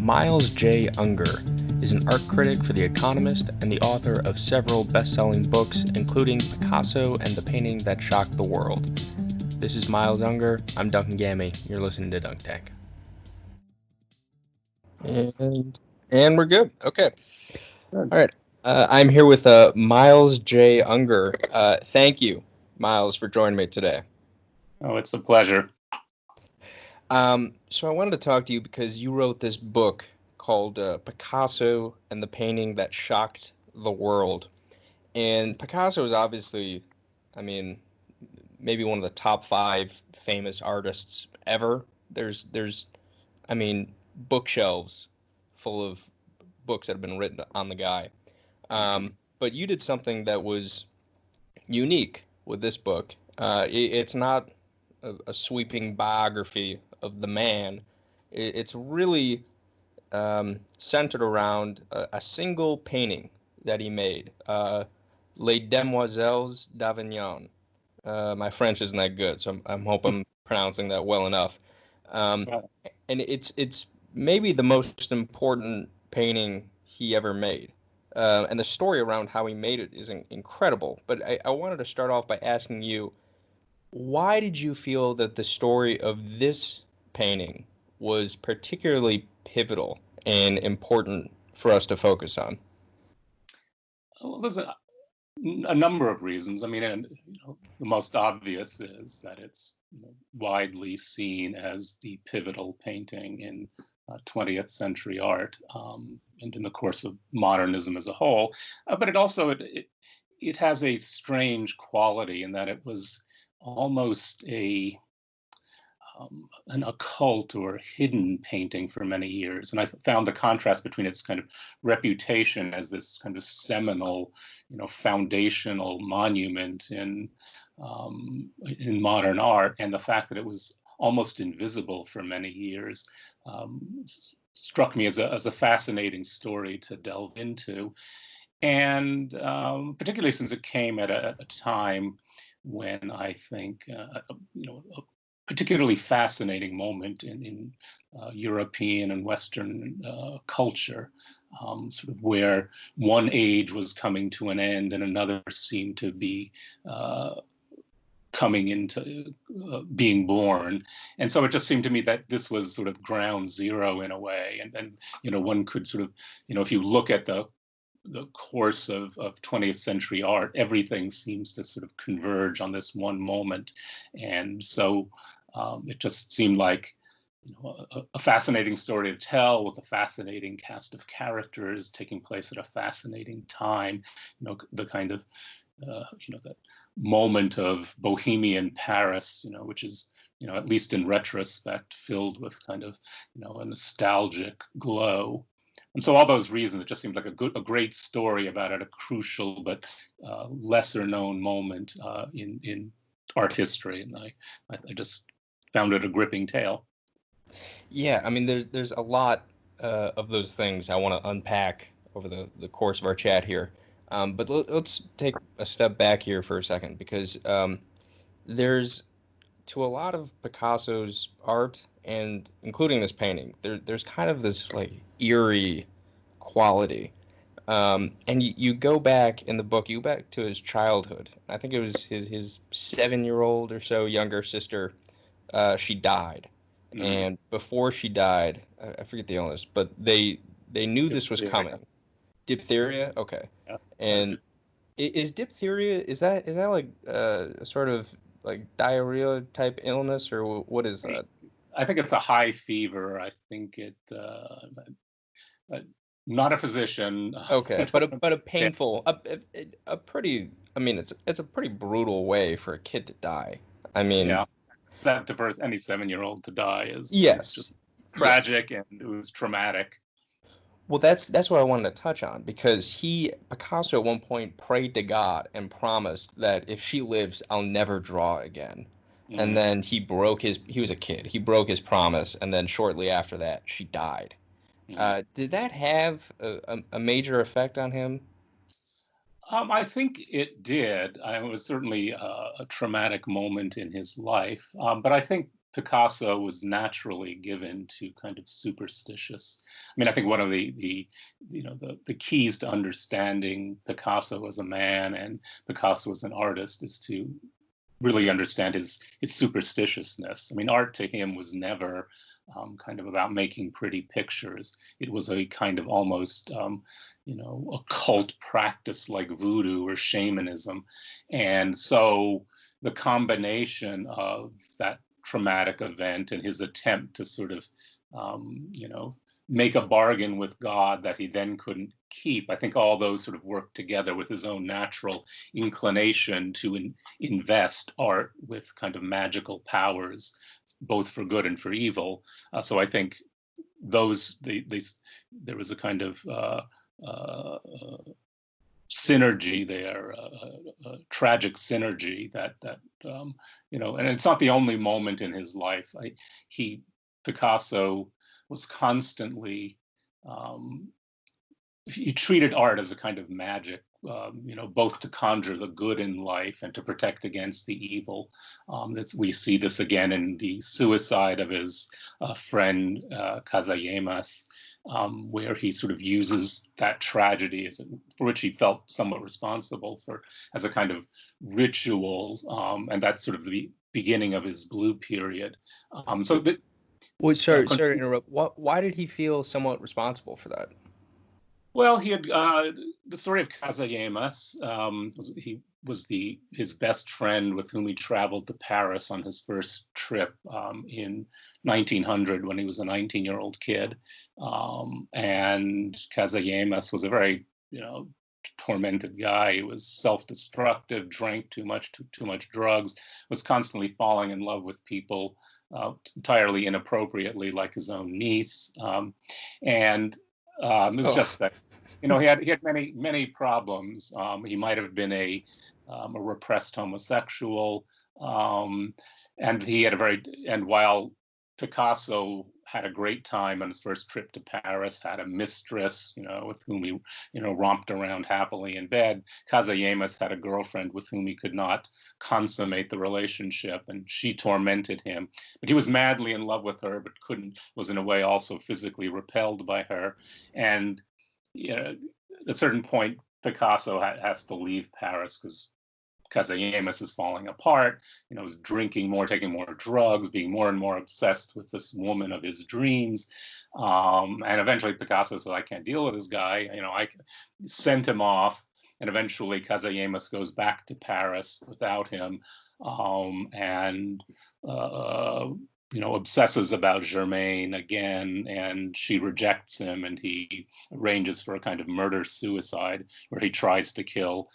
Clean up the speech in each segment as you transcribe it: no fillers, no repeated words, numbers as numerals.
Miles J. Unger is an art critic for The Economist and the author of several best-selling books, including Picasso and the Painting That Shocked the World. This is Miles Unger. I'm Duncan Gammy. You're listening to Dunk Tank. And we're good. Okay. All right. I'm here with Miles J. Unger. Thank you, Miles, for joining me today. Oh, it's a pleasure. So I wanted to talk to you because you wrote this book called Picasso and the Painting That Shocked the World. And Picasso is obviously, maybe one of the top 5 famous artists ever. There's, bookshelves full of books that have been written on the guy. But you did something that was unique with this book. It's not a sweeping biography of the man. It's really centered around a single painting that he made, Les Demoiselles d'Avignon. My French isn't that good, so I hope I'm pronouncing that well enough. And it's maybe the most important painting he ever made. And the story around how he made it is incredible. But I wanted to start off by asking you, why did you feel that the story of this painting was particularly pivotal and important for us to focus on? Well, there's a number of reasons. And the most obvious is that it's widely seen as the pivotal painting in 20th century art, and in the course of modernism as a whole. But it has a strange quality in that it was almost an occult or hidden painting for many years. And I found the contrast between its kind of reputation as this kind of seminal, foundational monument in modern art, and the fact that it was almost invisible for many years, struck me as a fascinating story to delve into. And particularly since it came at a time when I think, a particularly fascinating moment in European and Western culture, sort of where one age was coming to an end and another seemed to be coming into being born. And so it just seemed to me that this was sort of ground zero in a way. And one could sort of, if you look at the course of 20th century art, everything seems to sort of converge on this one moment. And so it just seemed like a fascinating story to tell, with a fascinating cast of characters taking place at a fascinating time. The kind of that moment of bohemian Paris, which is, at least in retrospect, filled with kind of a nostalgic glow. And so all those reasons, it just seemed like a great story about a crucial but lesser known moment in art history. And I just found it a gripping tale. Yeah, there's a lot of those things I want to unpack over the course of our chat here. But let's take a step back here for a second, because there's, to a lot of Picasso's art, and including this painting, there's kind of this like eerie quality. And you go back in the book, you go back to his childhood. I think it was his 7-year-old or so younger sister. She died. Mm-hmm. And before she died, I forget the illness, but they knew this was coming. Diphtheria? Okay. Yeah. And is diphtheria, is that like a sort of like diarrhea type illness, or what is that? I think it's a high fever. I think not a physician. Okay, but a painful, a pretty, it's a pretty brutal way for a kid to die. Yeah, for any 7-year-old to die is just tragic, yes. And it was traumatic. Well, that's what I wanted to touch on, because Picasso at one point prayed to God and promised that if she lives, I'll never draw again. Mm-hmm. And then he was a kid, he broke his promise, and then shortly after that, she died. Mm-hmm. Did that have a major effect on him? I think it did. It was certainly a traumatic moment in his life. But I think Picasso was naturally given to kind of superstitious. I mean, I think one of the keys to understanding Picasso as a man and Picasso as an artist is to really understand his superstitiousness. I mean, art to him was never kind of about making pretty pictures. It was a kind of almost occult practice like voodoo or shamanism, and so the combination of that traumatic event and his attempt to sort of make a bargain with God that he then couldn't keep. I think all those sort of work together with his own natural inclination to invest art with kind of magical powers, both for good and for evil. So I think there was a kind of synergy there, a tragic synergy that and it's not the only moment in his life. Picasso was constantly he treated art as a kind of magic, both to conjure the good in life and to protect against the evil. We see this again in the suicide of his friend Kazayemas, where he sort of uses that tragedy for which he felt somewhat responsible for as a kind of ritual, and that's sort of the beginning of his blue period. Well, sorry to interrupt. Why did he feel somewhat responsible for that? Well, he had the story of Kazayemas. He was his best friend with whom he traveled to Paris on his first trip in 1900 when he was a 19-year-old kid. And Kazayemas was a very, tormented guy. He was self-destructive, drank too much drugs, was constantly falling in love with people entirely inappropriately, like his own niece. It was just that, he had many problems. He might have been a repressed homosexual, and while Picasso had a great time on his first trip to Paris, had a mistress, with whom he, romped around happily in bed, Kazayemas had a girlfriend with whom he could not consummate the relationship, and she tormented him. But he was madly in love with her, but was in a way also physically repelled by her. And at a certain point, Picasso has to leave Paris because Kazayemas is falling apart, is drinking more, taking more drugs, being more and more obsessed with this woman of his dreams. And eventually Picasso said, I can't deal with this guy. I sent him off. And eventually Kazayemas goes back to Paris without him, and obsesses about Germaine again, and she rejects him, and he arranges for a kind of murder-suicide where he tries to kill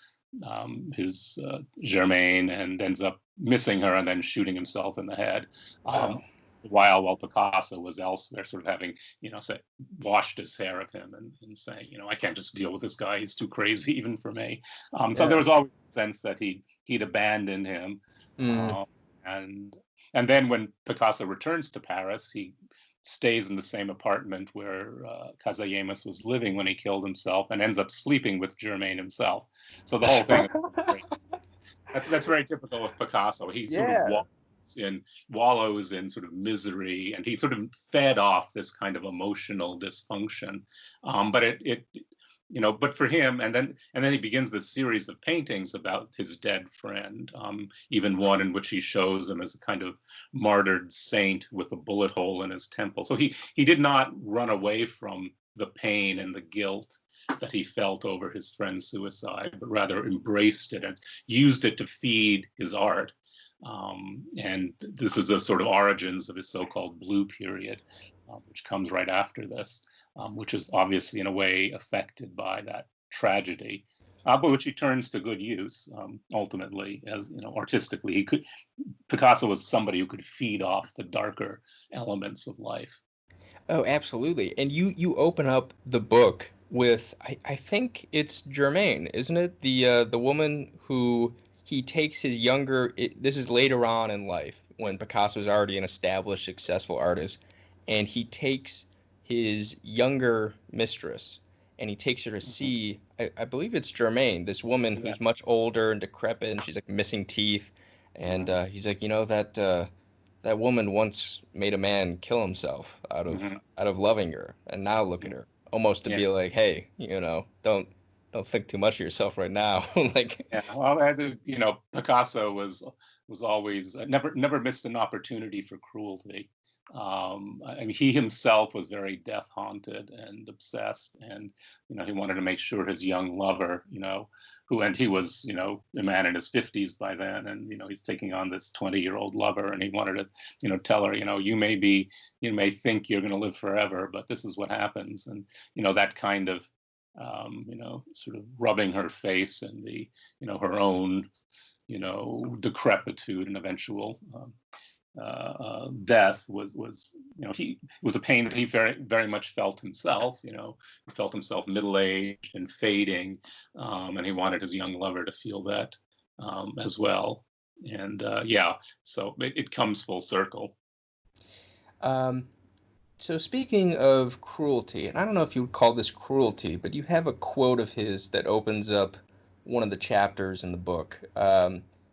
his Germaine and ends up missing her and then shooting himself in the head. While Picasso was elsewhere, sort of having, washed his hair of him and saying, I can't just deal with this guy. He's too crazy even for me. So there was always a sense that he'd abandoned him. And then when Picasso returns to Paris, he stays in the same apartment where Kazayemas was living when he killed himself and ends up sleeping with Germaine himself. So the whole thing, that's very typical of Picasso. He sort of wallows in sort of misery, and he sort of fed off this kind of emotional dysfunction. But for him, and then he begins this series of paintings about his dead friend, even one in which he shows him as a kind of martyred saint with a bullet hole in his temple. So he did not run away from the pain and the guilt that he felt over his friend's suicide, but rather embraced it and used it to feed his art. And this is the sort of origins of his so-called blue period, which comes right after this, which is obviously in a way affected by that tragedy, but which he turns to good use ultimately, as artistically. Picasso was somebody who could feed off the darker elements of life. Oh, absolutely. And you open up the book with I think it's Germaine, isn't it? The woman who he takes his younger. This is later on in life when Picasso is already an established, successful artist, and he takes his younger mistress and he takes her to see. I believe it's Germaine, this woman who's much older and decrepit, and she's like missing teeth, and he's like, that woman once made a man kill himself Hmm. out of loving her, and now look at her, almost to Yeah. be like, hey, don't think too much of yourself right now. Like, Yeah, well, Picasso was always never missed an opportunity for cruelty. I mean, he himself was very death haunted and obsessed, and he wanted to make sure his young lover, and he was a man in his 50s by then, and he's taking on this 20-year-old lover, and he wanted to tell her, you may think you're going to live forever, but this is what happens, and that kind of sort of rubbing her face and her own, decrepitude and eventual death was he was a pain that he very, very much felt himself. He felt himself middle-aged and fading, and he wanted his young lover to feel that as well. And yeah, so it comes full circle. um, so speaking of cruelty, and I don't know if you would call this cruelty, but you have a quote of his that opens up one of the chapters in the book,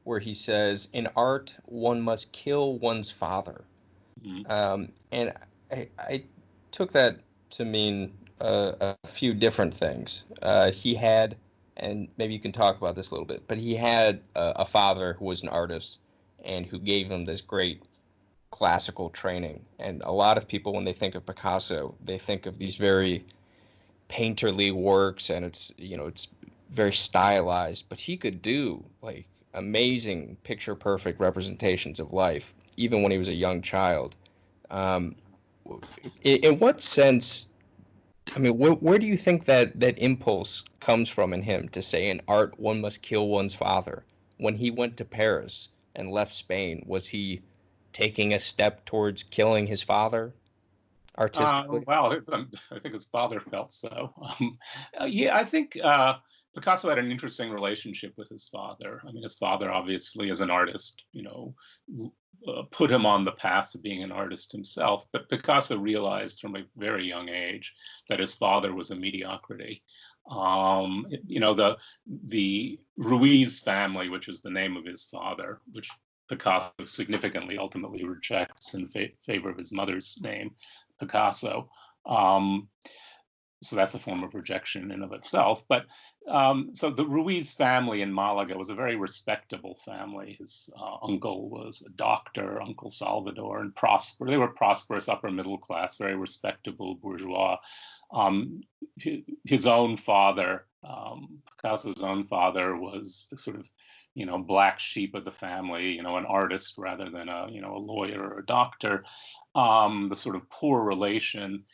where he says, "In art, one must kill one's father." Mm-hmm. And I took that to mean a few different things. He had, and maybe you can talk about this a little bit, but he had a father who was an artist and who gave him this great classical training. And a lot of people, when they think of Picasso, they think of these very painterly works, and it's very stylized. But he could do like amazing picture perfect representations of life, even when he was a young child. Um, in what sense? I mean, where do you think that impulse comes from in him to say in art one must kill one's father? When he went to Paris and left Spain, was he taking a step towards killing his father artistically? Well, I think his father felt so. Yeah, I think Picasso had an interesting relationship with his father. I mean, his father, obviously, as an artist, put him on the path to being an artist himself. But Picasso realized from a very young age that his father was a mediocrity. The Ruiz family, which is the name of his father, which Picasso significantly ultimately rejects in favor of his mother's name, Picasso. Um, so that's a form of rejection in and of itself. But so the Ruiz family in Malaga was a very respectable family. His uncle was a doctor, Uncle Salvador, and they were prosperous, upper middle class, very respectable bourgeois. Um, his own father, Picasso's own father, was the sort of black sheep of the family, an artist rather than a lawyer or a doctor. The sort of poor relation,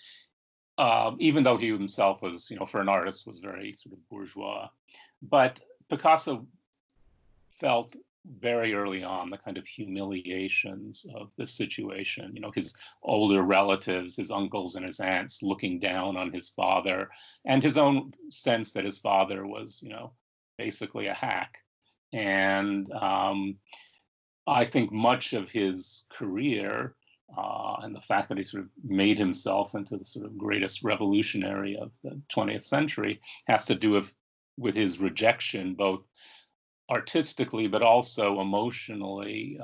even though he himself was, for an artist, was very sort of bourgeois. But Picasso felt very early on the kind of humiliations of this situation. His older relatives, his uncles and his aunts, looking down on his father, and his own sense that his father was, basically a hack. And I think much of his career and the fact that he sort of made himself into the sort of greatest revolutionary of the 20th century has to do with his rejection, both artistically but also emotionally,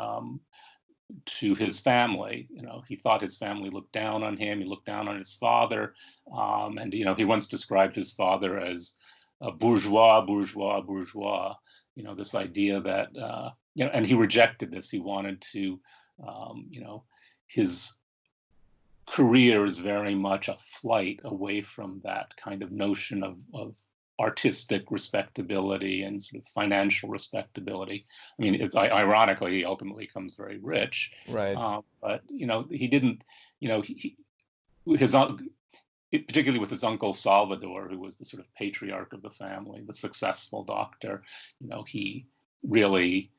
to his family. He thought his family looked down on him. He looked down on his father, and he once described his father as a bourgeois, bourgeois, bourgeois. This idea that and he rejected this. He wanted to, his career is very much a flight away from that kind of notion of artistic respectability and sort of financial respectability. I mean, it's ironically he ultimately becomes very rich, Right. but he didn't. His particularly with his uncle Salvador, who was the sort of patriarch of the family, the successful doctor. He really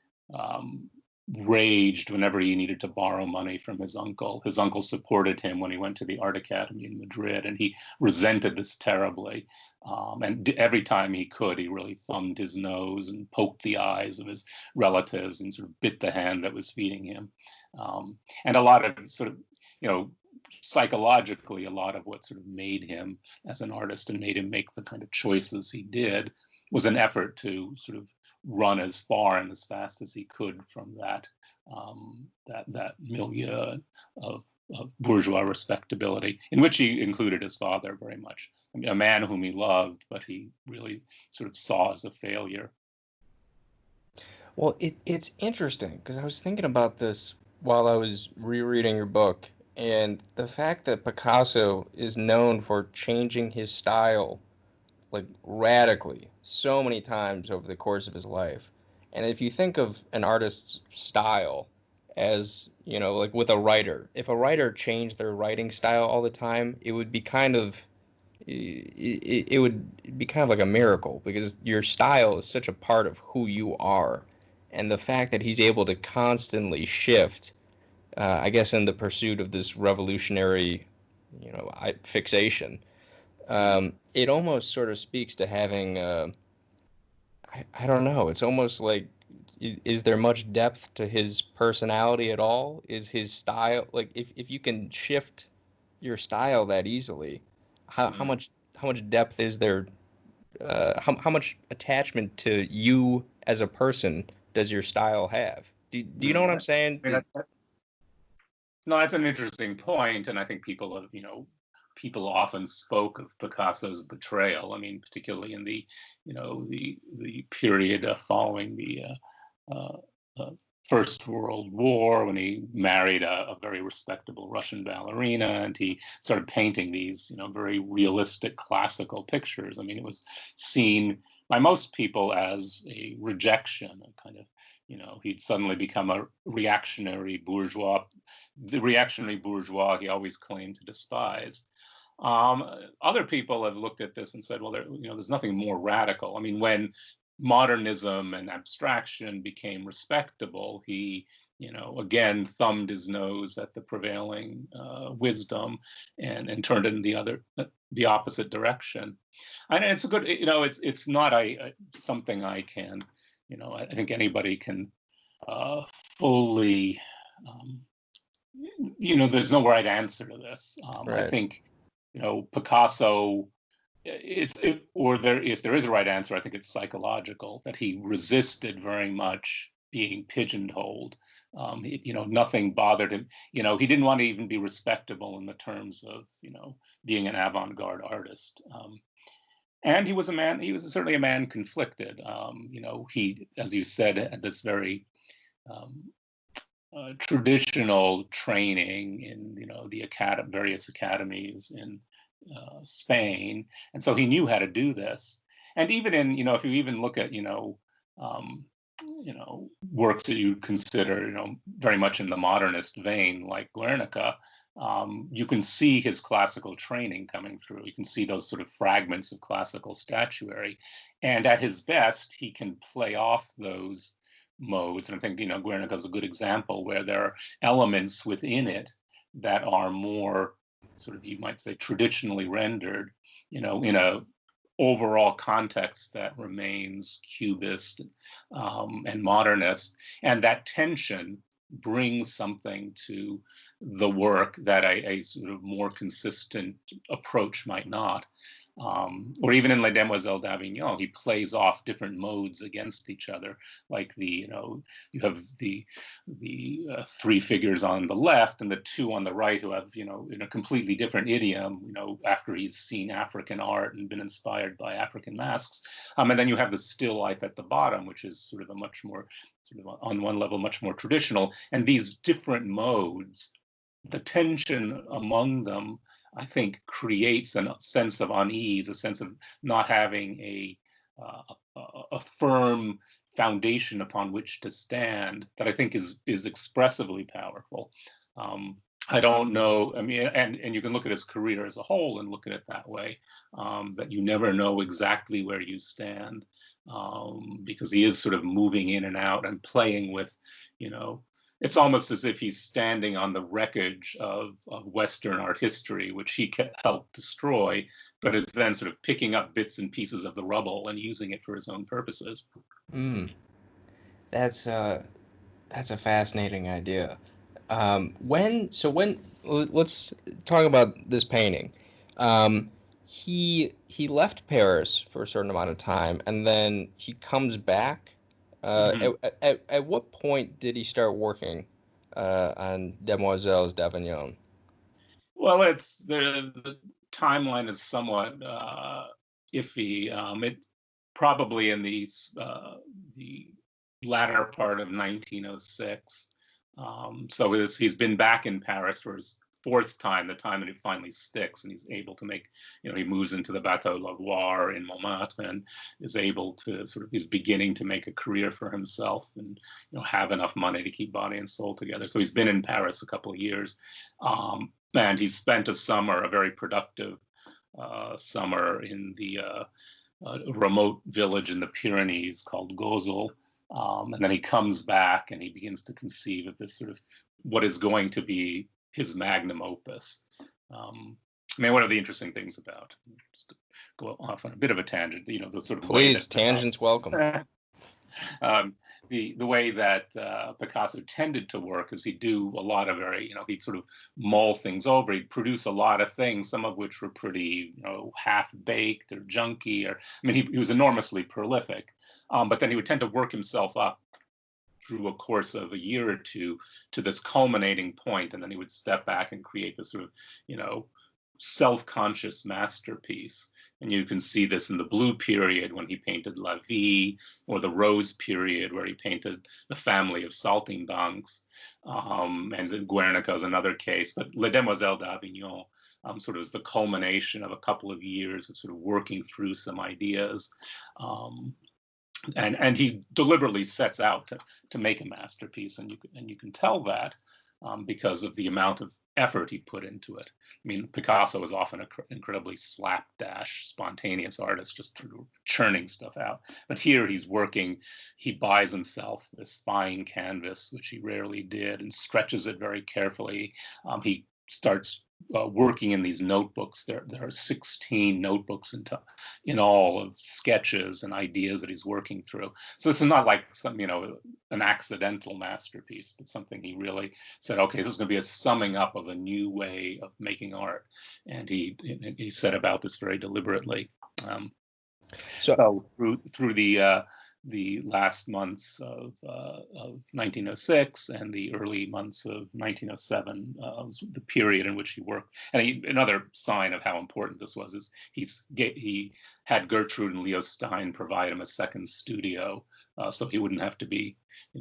raged whenever he needed to borrow money from his uncle. His uncle supported him when he went to the art academy in Madrid, and he resented this terribly. And every time he could, he really thumbed his nose and poked the eyes of his relatives and sort of bit the hand that was feeding him. And a lot of sort of, psychologically, a lot of what sort of made him as an artist and made him make the kind of choices he did was an effort to sort of run as far and as fast as he could from that that milieu of bourgeois respectability, in which he included his father very much. I mean, a man whom he loved, but he really sort of saw as a failure. Well, it's interesting because I was thinking about this while I was rereading your book, and the fact that Picasso is known for changing his style like radically so many times over the course of his life. And if you think of an artist's style as, like with a writer, if a writer changed their writing style all the time, it would be kind of it would be kind of like a miracle because your style is such a part of who you are. And the fact that he's able to constantly shift, I guess, in the pursuit of this revolutionary, fixation, it almost sort of speaks to having, I don't know, it's almost like, is there much depth to his personality at all? Is his style, like, if you can shift your style that easily, how much depth is there? How much attachment to you as a person does your style have? Do you know what I'm saying? I mean, no, that's an interesting point, and I think people often spoke of Picasso's betrayal. I mean, particularly in the period following the First World War, when he married a very respectable Russian ballerina, and he started painting these, very realistic classical pictures. I mean, it was seen by most people as a rejection, a kind of, he'd suddenly become a reactionary bourgeois, the reactionary bourgeois he always claimed to despise. Other people have looked at this and said, well, there's nothing more radical. I mean, when modernism and abstraction became respectable, he, again thumbed his nose at the prevailing wisdom and turned it in the opposite direction. And it's a good, it's not something I can, I think anybody can fully, there's no right answer to this. Right. I think, Picasso, if there is a right answer, I think it's psychological, that he resisted very much being pigeonholed. Nothing bothered him. He didn't want to even be respectable in the terms of, being an avant-garde artist. And he was certainly a man conflicted. He, as you said, had this very traditional training in, the various academies in Spain, and so he knew how to do this. And even in, if you even look at, works that you consider, very much in the modernist vein, like Guernica, you can see his classical training coming through. You can see those sort of fragments of classical statuary, and at his best, he can play off those modes. And I think, Guernica is a good example where there are elements within it that are more sort of, you might say, traditionally rendered, in a overall context that remains cubist and modernist. And that tension brings something to the work that a sort of more consistent approach might not. Or even in Les Demoiselles d'Avignon, he plays off different modes against each other. Like you have the three figures on the left and the two on the right who have, in a completely different idiom, after he's seen African art and been inspired by African masks. And then you have the still life at the bottom, which is sort of a much more, sort of on one level, much more traditional. And these different modes, the tension among them, I think, creates a sense of unease, a sense of not having a firm foundation upon which to stand, that I think is expressively powerful. I don't know. I mean, and you can look at his career as a whole and look at it that way, that you never know exactly where you stand, because he is sort of moving in and out and playing with, it's almost as if he's standing on the wreckage of Western art history, which he helped destroy, but is then sort of picking up bits and pieces of the rubble and using it for his own purposes. That's a fascinating idea. Let's talk about this painting. He left Paris for a certain amount of time, and then he comes back Mhm. At what point did he start working on Demoiselles d'Avignon? Well, it's the timeline is somewhat iffy. It probably in the latter part of 1906. So he's been back in Paris for his fourth time, the time that it finally sticks, and he's able to make, he moves into the Bateau Lavoir in Montmartre and is able to he's beginning to make a career for himself and, have enough money to keep body and soul together. So he's been in Paris a couple of years. And he spent a very productive summer in the remote village in the Pyrenees called Gozel. And then he comes back and he begins to conceive of this what is going to be his magnum opus. One of the interesting things about, just to go off on a bit of a tangent, the sort of way Please, that tangents welcome. The way that Picasso tended to work is he'd do a lot of he'd sort of mull things over. He'd produce a lot of things, some of which were pretty, half baked or junky. He was enormously prolific, but then he would tend to work himself up through a course of a year or two to this culminating point, and then he would step back and create this self-conscious masterpiece. And you can see this in the blue period when he painted La Vie, or the rose period where he painted the family of saltimbanques. And Guernica is another case. But Les Demoiselles d'Avignon is the culmination of a couple of years of working through some ideas. And he deliberately sets out to make a masterpiece, and you can tell that because of the amount of effort he put into it. Picasso is often an incredibly slapdash, spontaneous artist, just churning stuff out. But here he's working, he buys himself this fine canvas, which he rarely did, and stretches it very carefully. He starts working in these notebooks. There are 16 notebooks in all of sketches and ideas that he's working through. So this is not like an accidental masterpiece, but something he really said, okay, this is going to be a summing up of a new way of making art. And he set about this very deliberately. So through the last months of 1906 and the early months of 1907, the period in which he worked. And another sign of how important this was is he had Gertrude and Leo Stein provide him a second studio, so he wouldn't have to be,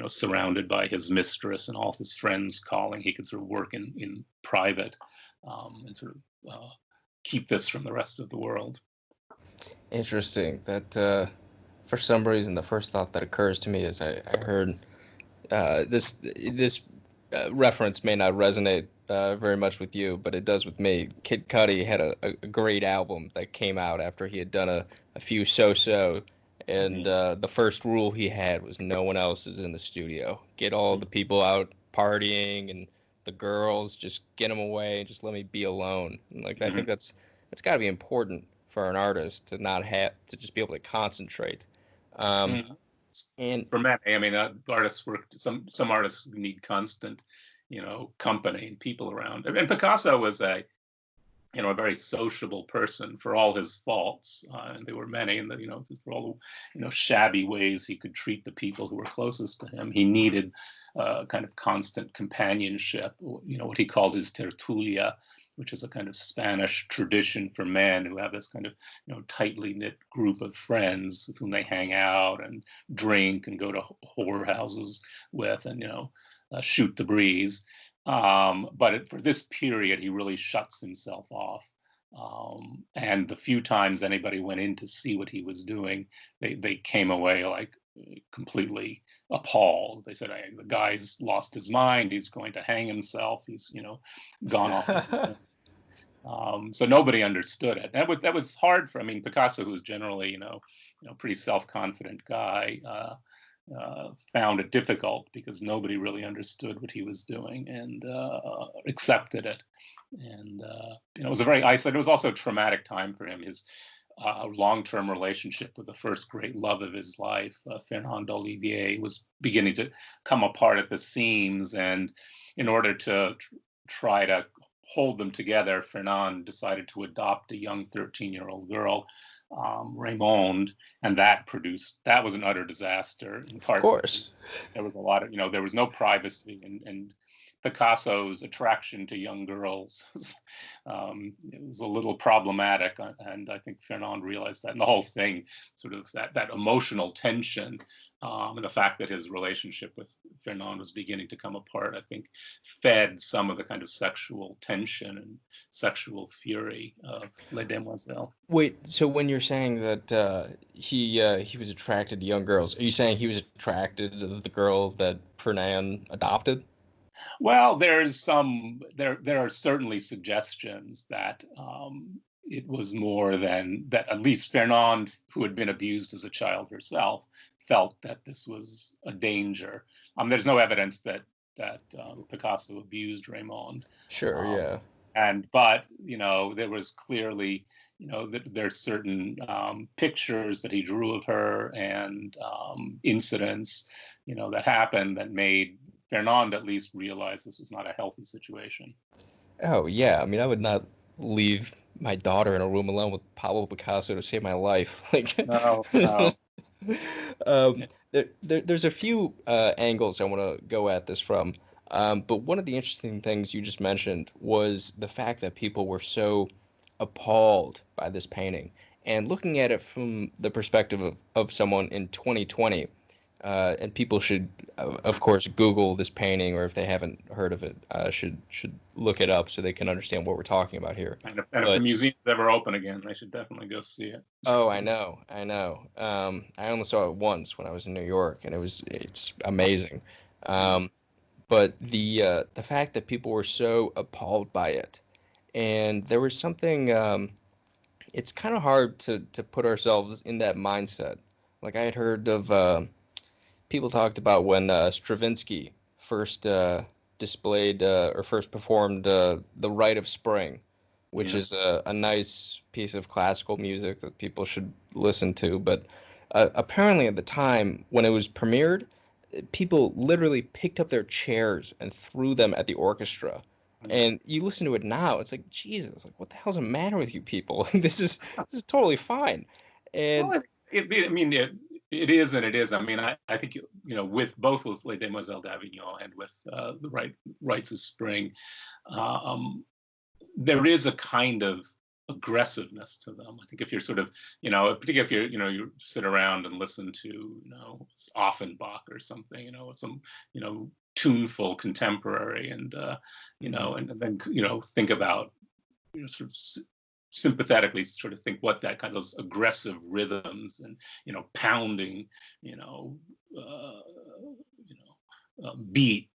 surrounded by his mistress and all his friends calling. He could work in private and keep this from the rest of the world. Interesting. That for some reason, the first thought that occurs to me is I heard this reference may not resonate very much with you, but it does with me. Kid Cudi had a great album that came out after he had done a few so-so, and the first rule he had was no one else is in the studio. Get all the people out partying and the girls, just get them away and just let me be alone. And I think that's got to be important for an artist to not have to just be able to concentrate. And for many, artists work. Some artists need constant, company and people around. And Picasso was a very sociable person for all his faults, and there were many. And for all the shabby ways he could treat the people who were closest to him, he needed kind of constant companionship. What he called his tertulia, which is a kind of Spanish tradition for men who have this kind of, tightly knit group of friends with whom they hang out and drink and go to whorehouses with and, shoot the breeze. But for this period, he really shuts himself off. And the few times anybody went in to see what he was doing, they came away completely appalled. They said, hey, the guy's lost his mind. He's going to hang himself. He's, gone off. So nobody understood it. That was hard for. Picasso, who was generally, pretty self-confident guy, found it difficult because nobody really understood what he was doing and accepted it. And it was a very isolated. It was also a traumatic time for him. His long-term relationship with the first great love of his life, Fernand Olivier, was beginning to come apart at the seams. And in order to try to hold them together, Fernand decided to adopt a young 13-year-old girl Raymond, and that was an utter disaster, in Of part because course. there was a lot of, there was no privacy, and Picasso's attraction to young girls it was a little problematic, and I think Fernand realized that. And the whole thing, sort of that emotional tension, and the fact that his relationship with Fernand was beginning to come apart, I think, fed some of the kind of sexual tension and sexual fury of Les Demoiselles. Wait, so when you're saying that he was attracted to young girls, are you saying he was attracted to the girl that Fernand adopted? Well, there are certainly suggestions that it was more than that. At least Fernand, who had been abused as a child herself, felt that this was a danger. There's no evidence that Picasso abused Raymond. Sure, yeah. But there was clearly, there's certain pictures that he drew of her, and incidents that happened that made Fernand at least realize this was not a healthy situation. Oh, yeah. I mean, I would not leave my daughter in a room alone with Pablo Picasso to save my life. Like, No, no. there's a few angles I want to go at this from. But one of the interesting things you just mentioned was the fact that people were so appalled by this painting. And looking at it from the perspective of someone in 2020, and people should, of course, Google this painting, or if they haven't heard of it, should look it up so they can understand what we're talking about here. And if the museum's ever open again, they should definitely go see it. Oh, I know. I only saw it once when I was in New York, and it's amazing. But the fact that people were so appalled by it, and there was something. It's kind of hard to put ourselves in that mindset. Like I had heard of. People talked about when Stravinsky first displayed or first performed The Rite of Spring, which is a nice piece of classical music that people should listen to. But apparently at the time when it was premiered, people literally picked up their chairs and threw them at the orchestra. And you listen to it now, it's like, Jesus, like what the hell's the matter with you people? This is totally fine. And well, it is and it is. I mean, I think with both with Les Demoiselles d'Avignon and with the Rites of Spring, there is a kind of aggressiveness to them. I think if you're sort of, particularly if you sit around and listen to, Offenbach or something, some, tuneful contemporary, and and then think about, sort of sympathetically sort of think what that kind of those aggressive rhythms and pounding beat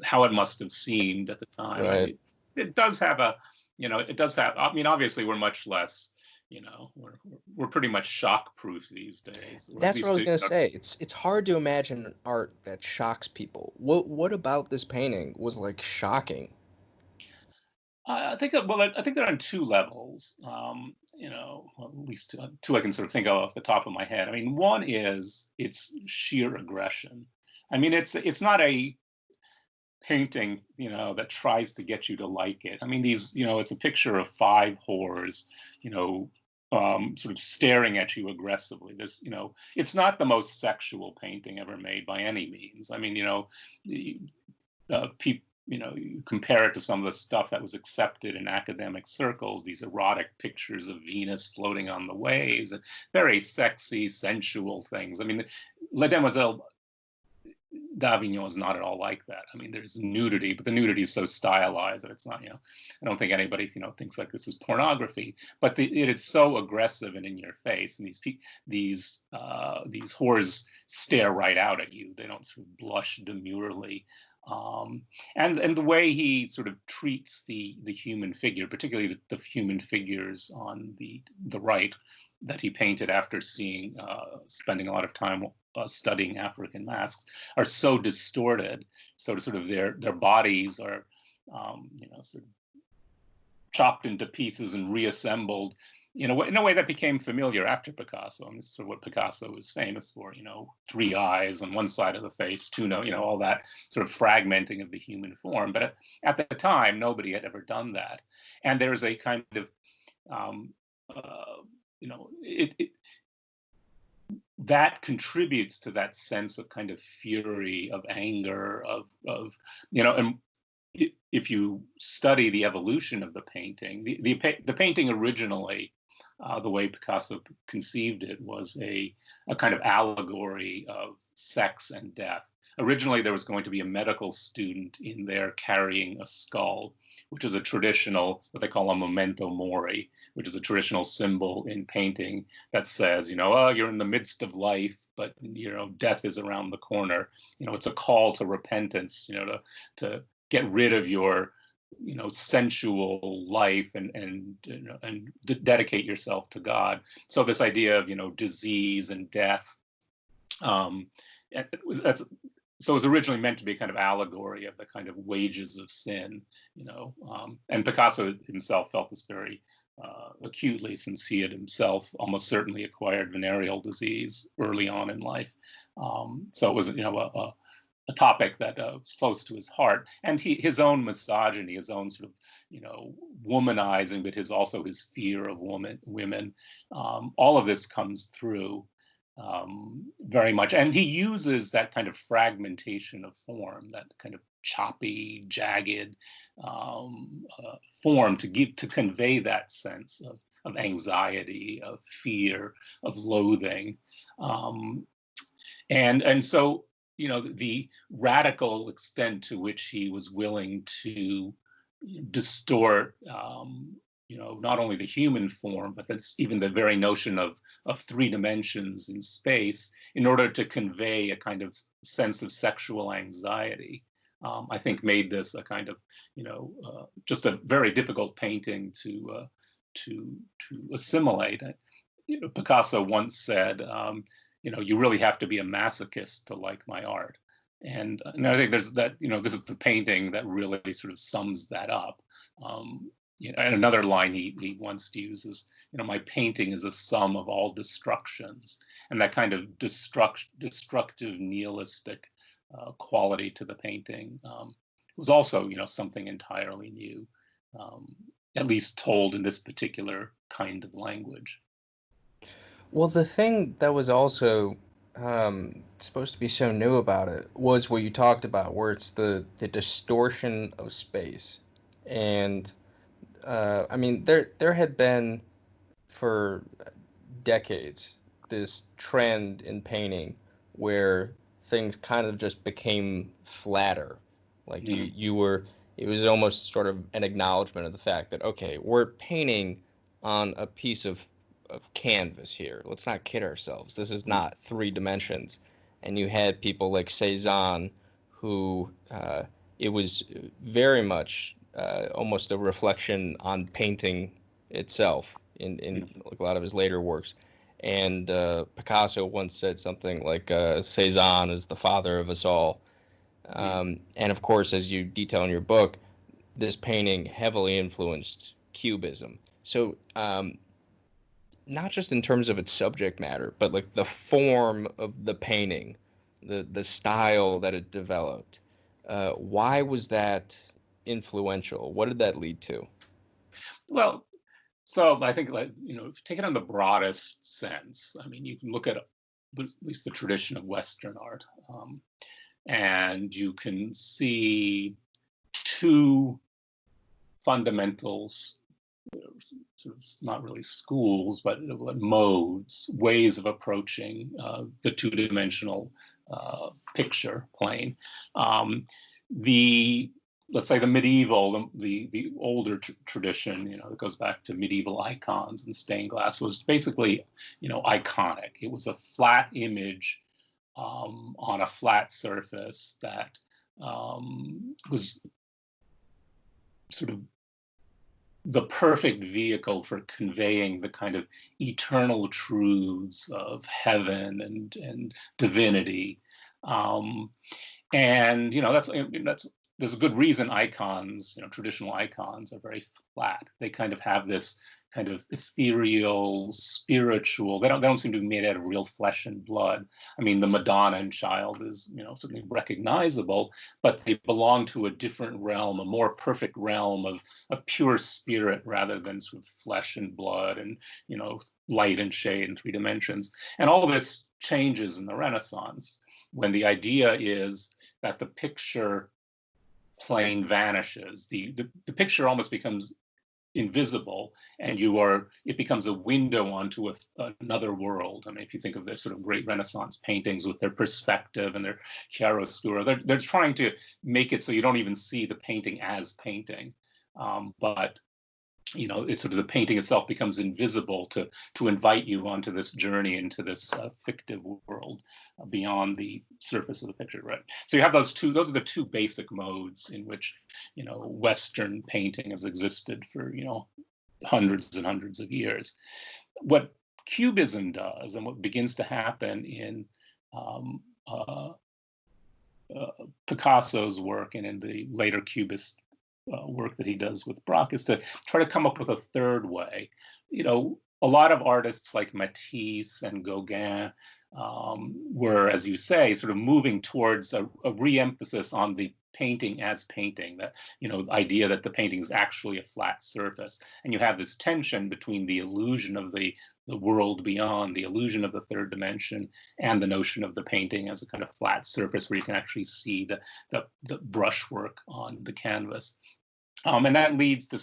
how it must have seemed at the time. right. It does have a I mean, obviously we're much less, we're pretty much shock proof these days, or at That's what I least was gonna say. It's hard to imagine art that shocks people. What about this painting was like shocking? I think I think they're on two levels. Well, at least two I can sort of think of off the top of my head. I mean, one is its sheer aggression. I mean, it's not a painting, that tries to get you to like it. I mean, it's a picture of five whores, sort of staring at you aggressively. It's not the most sexual painting ever made by any means. I mean, people. You compare it to some of the stuff that was accepted in academic circles, these erotic pictures of Venus floating on the waves, and very sexy, sensual things. I mean, Les Demoiselles d'Avignon is not at all like that. I mean, there's nudity, but the nudity is so stylized that it's not, I don't think anybody, thinks like this is pornography, but it is so aggressive and in your face. And these whores stare right out at you. They don't sort of blush demurely. And the way he sort of treats the human figure, particularly the human figures on the right that he painted after spending a lot of time studying African masks, are so distorted. So sort of their bodies are, sort of chopped into pieces and reassembled in a way that became familiar after Picasso. I mean, this is sort of what Picasso was famous for, three eyes on one side of the face, two nose, all that sort of fragmenting of the human form. But at the time, nobody had ever done that. And there's a kind of that contributes to that sense of kind of fury, of anger, and if you study the evolution of the painting, the painting originally, the way Picasso conceived it, was a kind of allegory of sex and death. Originally, there was going to be a medical student in there carrying a skull, which is a traditional, what they call a memento mori, which is a traditional symbol in painting that says, oh, you're in the midst of life, but, death is around the corner. It's a call to repentance, to get rid of your, sensual life and dedicate yourself to God. So this idea of, disease and death, so it was originally meant to be a kind of allegory of the kind of wages of sin, and Picasso himself felt this very acutely, since he had himself almost certainly acquired venereal disease early on in life. So it was, a topic that was close to his heart, and his own misogyny, his own sort of, womanizing, but also his fear of women. All of this comes through very much, and he uses that kind of fragmentation of form, that kind of choppy, jagged form to convey that sense of anxiety, of fear, of loathing, and so the radical extent to which he was willing to distort not only the human form, but that's even the very notion of three dimensions in space, in order to convey a kind of sense of sexual anxiety, I think made this a kind of, just a very difficult painting to assimilate. Picasso once said, you really have to be a masochist to like my art. And I think there's that, this is the painting that really sort of sums that up. And another line he once uses, my painting is a sum of all destructions, and that kind of destructive, nihilistic quality to the painting was also, something entirely new, at least told in this particular kind of language. Well, the thing that was also supposed to be so new about it was what you talked about, where it's the distortion of space. And I mean, there had been for decades this trend in painting where things kind of just became flatter. Like you were, it was almost sort of an acknowledgement of the fact that, okay, we're painting on a piece of canvas here. Let's not kid ourselves. This is not 3 dimensions. And you had people like Cezanne, who it was very much almost a reflection on painting itself in a lot of his later works. And Picasso once said something like Cezanne is the father of us all. And of course, as you detail in your book, this painting heavily influenced Cubism. So not just in terms of its subject matter, but like the form of the painting, the style that it developed. Why was that influential? What did that lead to? Well, so I think, take it on the broadest sense. I mean, you can look at least the tradition of Western art, and you can see 2 fundamentals, sort of not really schools, but modes, ways of approaching the 2-dimensional picture plane. Let's say the medieval, the older tradition, that goes back to medieval icons and stained glass, was basically, iconic. It was a flat image on a flat surface that was sort of the perfect vehicle for conveying the kind of eternal truths of heaven and divinity. And that's there's a good reason icons, traditional icons are very flat. They kind of have this kind of ethereal, spiritual. They don't seem to be made out of real flesh and blood. I mean, the Madonna and Child is, certainly recognizable, but they belong to a different realm, a more perfect realm of pure spirit rather than sort of flesh and blood and, light and shade in 3 dimensions. And all this changes in the Renaissance when the idea is that the picture plane vanishes. The picture almost becomes invisible, and it becomes a window onto another world. I mean, if you think of this sort of great Renaissance paintings with their perspective and their chiaroscuro, they're trying to make it so you don't even see the painting as painting, but it's sort of the painting itself becomes invisible to invite you onto this journey into this fictive world beyond the surface of the picture, right? So you have those are the 2 basic modes in which, Western painting has existed for, hundreds and hundreds of years. What Cubism does, and what begins to happen in Picasso's work and in the later Cubist work that he does with Braque, is to try to come up with a third way. A lot of artists like Matisse and Gauguin were, as you say, sort of moving towards a re-emphasis on the painting as painting, that, idea that the painting is actually a flat surface. And you have this tension between the illusion of the world beyond, the illusion of the 3rd dimension, and the notion of the painting as a kind of flat surface where you can actually see the brushwork on the canvas. And that leads to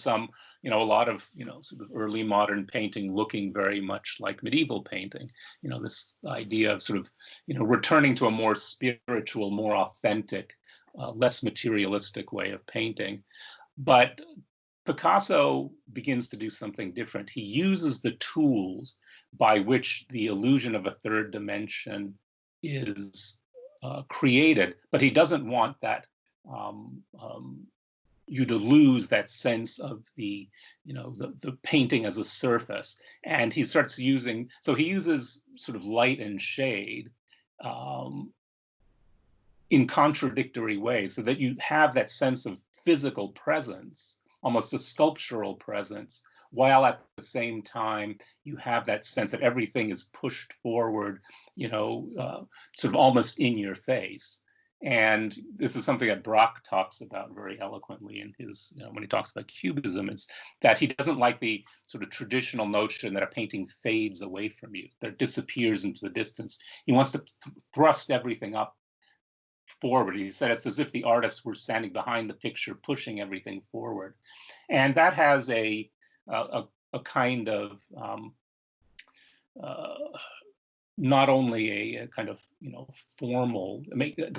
a lot of, sort of early modern painting looking very much like medieval painting. This idea of sort of, returning to a more spiritual, more authentic, less materialistic way of painting. But Picasso begins to do something different. He uses the tools by which the illusion of a 3rd dimension is created, but he doesn't want that you to lose that sense of the painting as a surface. And he starts he uses sort of light and shade in contradictory ways, so that you have that sense of physical presence, almost a sculptural presence, while at the same time you have that sense that everything is pushed forward, sort of almost in your face. And this is something that Braque talks about very eloquently in his, when he talks about Cubism, is that he doesn't like the sort of traditional notion that a painting fades away from you, that it disappears into the distance. He wants to thrust everything up forward. He said it's as if the artist were standing behind the picture, pushing everything forward. And that has a kind of not only a kind of formal, it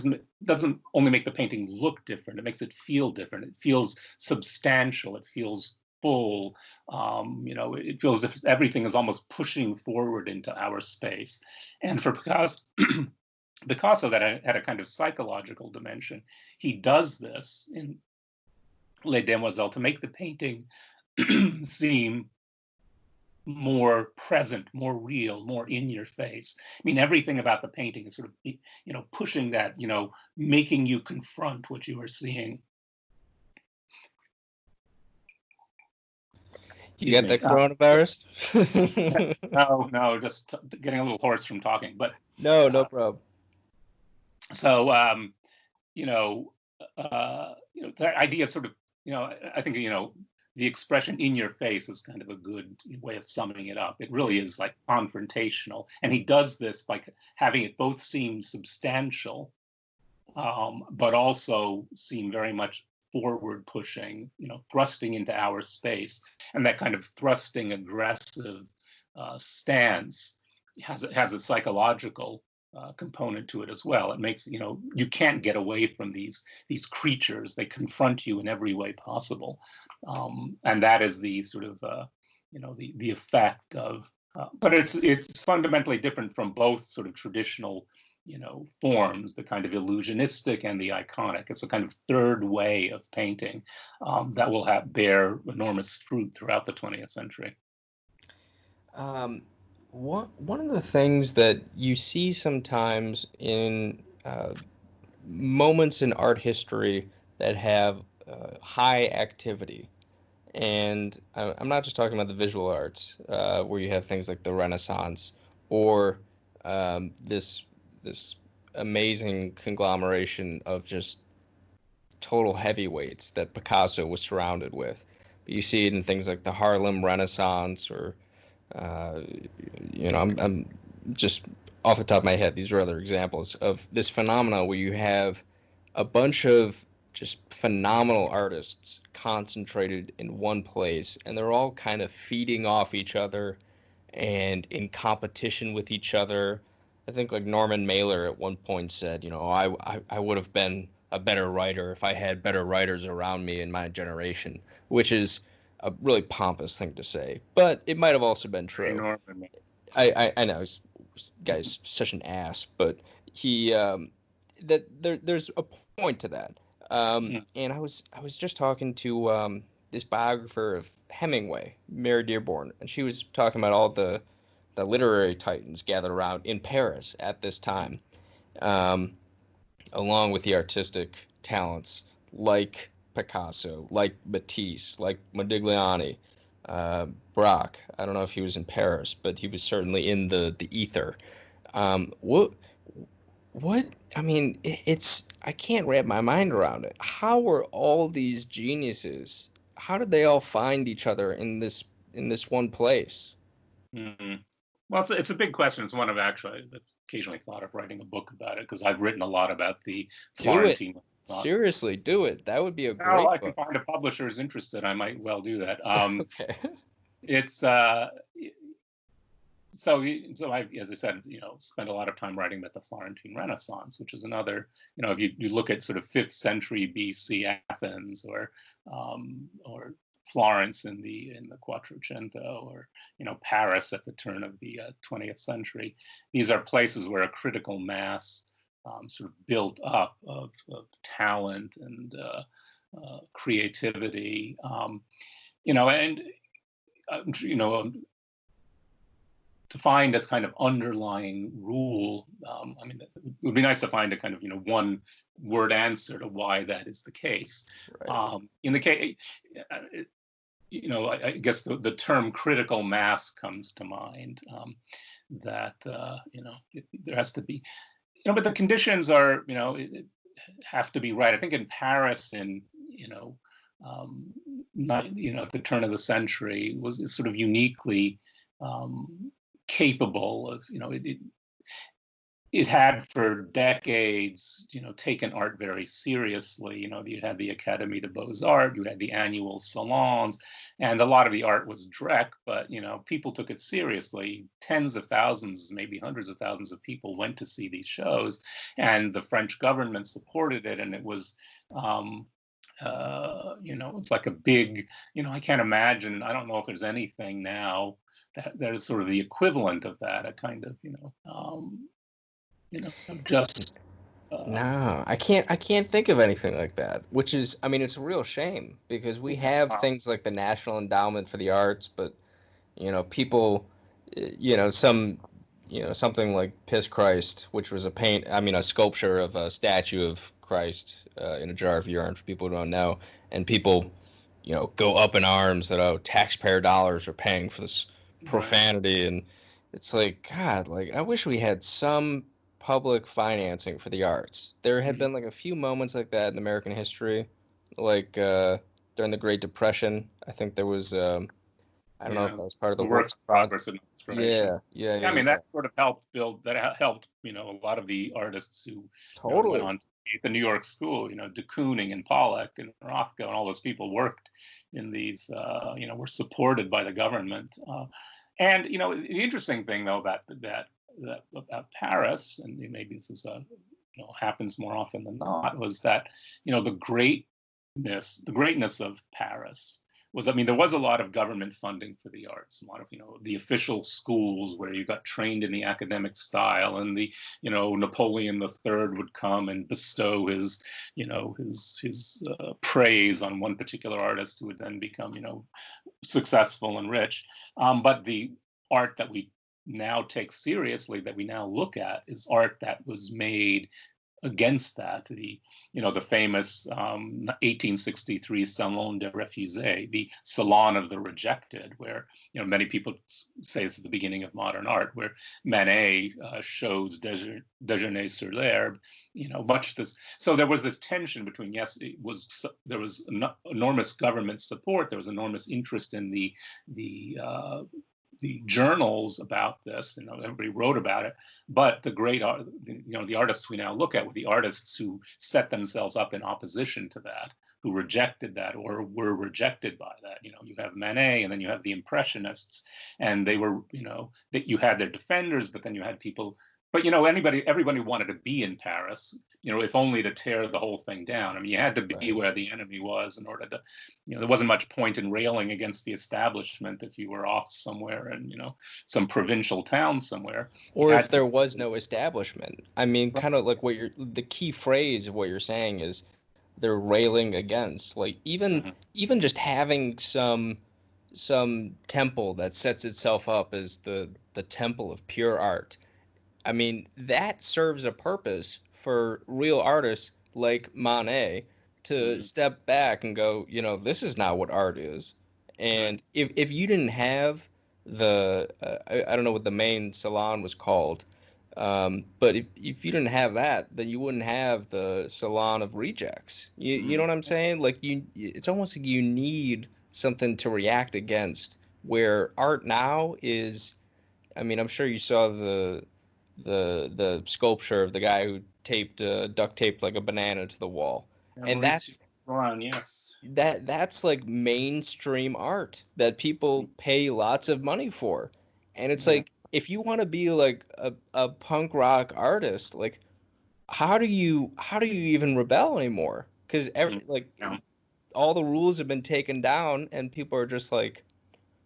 doesn't only make the painting look different, it makes it feel different. It feels substantial, it feels full, it feels as if everything is almost pushing forward into our space. And for Picasso, that had a kind of psychological dimension. He does this in Les Demoiselles to make the painting seem more present, more real, more in your face. I mean, everything about the painting is sort of, pushing that, making you confront what you are seeing. You got that coronavirus? No, just getting a little hoarse from talking. But no problem. So, that idea of sort of, I think, the expression in your face is kind of a good way of summing it up. It really is like confrontational. And he does this by having it both seem substantial, but also seem very much forward pushing, thrusting into our space. And that kind of thrusting, aggressive stance has a psychological component to it as well. It makes, you can't get away from these creatures. They confront you in every way possible. And that is the sort of, the effect of, but it's fundamentally different from both sort of traditional, forms, the kind of illusionistic and the iconic. It's a kind of third way of painting that will bear enormous fruit throughout the 20th century. One of the things that you see sometimes in moments in art history that have high activity. And I'm not just talking about the visual arts, where you have things like the Renaissance or this amazing conglomeration of just total heavyweights that Picasso was surrounded with. But you see it in things like the Harlem Renaissance, or uh, I'm just off the top of my head. These are other examples of this phenomena where you have a bunch of just phenomenal artists concentrated in one place, and they're all kind of feeding off each other and in competition with each other. I think like Norman Mailer at one point said, I would have been a better writer if I had better writers around me in my generation, which is a really pompous thing to say, but it might have also been true. Norman. I know this guy's such an ass, but he there's a point to that. And I was just talking to this biographer of Hemingway, Mary Dearborn, and she was talking about all the literary titans gathered around in Paris at this time, um, along with the artistic talents like Picasso, like Matisse, like Modigliani, Braque. I don't know if he was in Paris, but he was certainly in the ether. What I mean, it's I can't wrap my mind around it. How were all these geniuses? How did they all find each other in this one place? Mm-hmm. Well, it's a big question. It's one I've actually occasionally thought of writing a book about it, because I've written a lot about the Do it. Florentine. Seriously, do it. That would be a Well, great I can book. find a publisher who's interested. I might well do that. Okay. It's so I, as I said, spent a lot of time writing about the Florentine Renaissance, which is another, if you look at sort of 5th century BC Athens, or Florence in the Quattrocento, or Paris at the turn of the 20th century, these are places where a critical mass sort of built up of talent and creativity, and to find a kind of underlying rule. I mean, it would be nice to find a kind of one word answer to why that is the case. Right. In the case, I guess the term critical mass comes to mind. That there has to be, but the conditions are, have to be right. I think in Paris, at the turn of the century, was sort of uniquely capable of, it had for decades, taken art very seriously. You had the Académie des Beaux-Arts, you had the annual salons, and a lot of the art was dreck, but people took it seriously. Tens of thousands, maybe hundreds of thousands of people went to see these shows, and the French government supported it, and it was. It's like a big, I can't imagine. I don't know if there's anything now that is sort of the equivalent of that. A kind of, just. No, I can't think of anything like that, which is, I mean, it's a real shame because we have things like the National Endowment for the Arts, but people, something like Piss Christ, which was a sculpture of a statue of Christ in a jar of urine, for people who don't know, and people, go up in arms that, oh, taxpayer dollars are paying for this profanity, and it's like, God, like I wish we had some public financing for the arts. There had been like a few moments like that in American history, like during the Great Depression. I think there was, I don't know if that was part of the Works Progress Administration. Yeah. I mean, that sort of helped build. That helped, a lot of the artists who Totally. went on to the New York School. De Kooning and Pollock and Rothko and all those people worked in these. Were supported by the government. And the interesting thing though about about Paris, and maybe this is happens more often than not, was that the greatness of Paris was, I mean, there was a lot of government funding for the arts, a lot of the official schools where you got trained in the academic style, and the Napoleon III would come and bestow his praise on one particular artist who would then become successful and rich. But the art that we now take seriously, that we now look at, is art that was made against that. The famous 1863 Salon des Refusés, the Salon of the Rejected, where many people say it's the beginning of modern art, where Manet shows Déjeuner sur l'herbe, much this. So there was this tension between, yes, there was enormous government support, there was enormous interest in the journals about this, everybody wrote about it, but the great art, the artists we now look at were the artists who set themselves up in opposition to that, who rejected that or were rejected by that. You have Manet, and then you have the Impressionists, and they were, that you had their defenders, but then you had people. But everybody wanted to be in Paris, if only to tear the whole thing down. I mean, you had to be where the enemy was in order to, there wasn't much point in railing against the establishment if you were off somewhere in, some provincial town somewhere. Or if there was no establishment. I mean, kind of like the key phrase of what you're saying is they're railing against, like even just having some temple that sets itself up as the temple of pure art. I mean, that serves a purpose for real artists like Manet to step back and go, this is not what art is. And if you didn't have I don't know what the main salon was called, but if you didn't have that, then you wouldn't have the Salon of Rejects. You know what I'm saying? Like it's almost like you need something to react against, where art now is, I mean, I'm sure you saw the sculpture of the guy who duct taped like a banana to the wall, and that's that's like mainstream art that people pay lots of money for, and it's like, if you want to be like a punk rock artist, like how do you even rebel anymore? Because all the rules have been taken down, and people are just like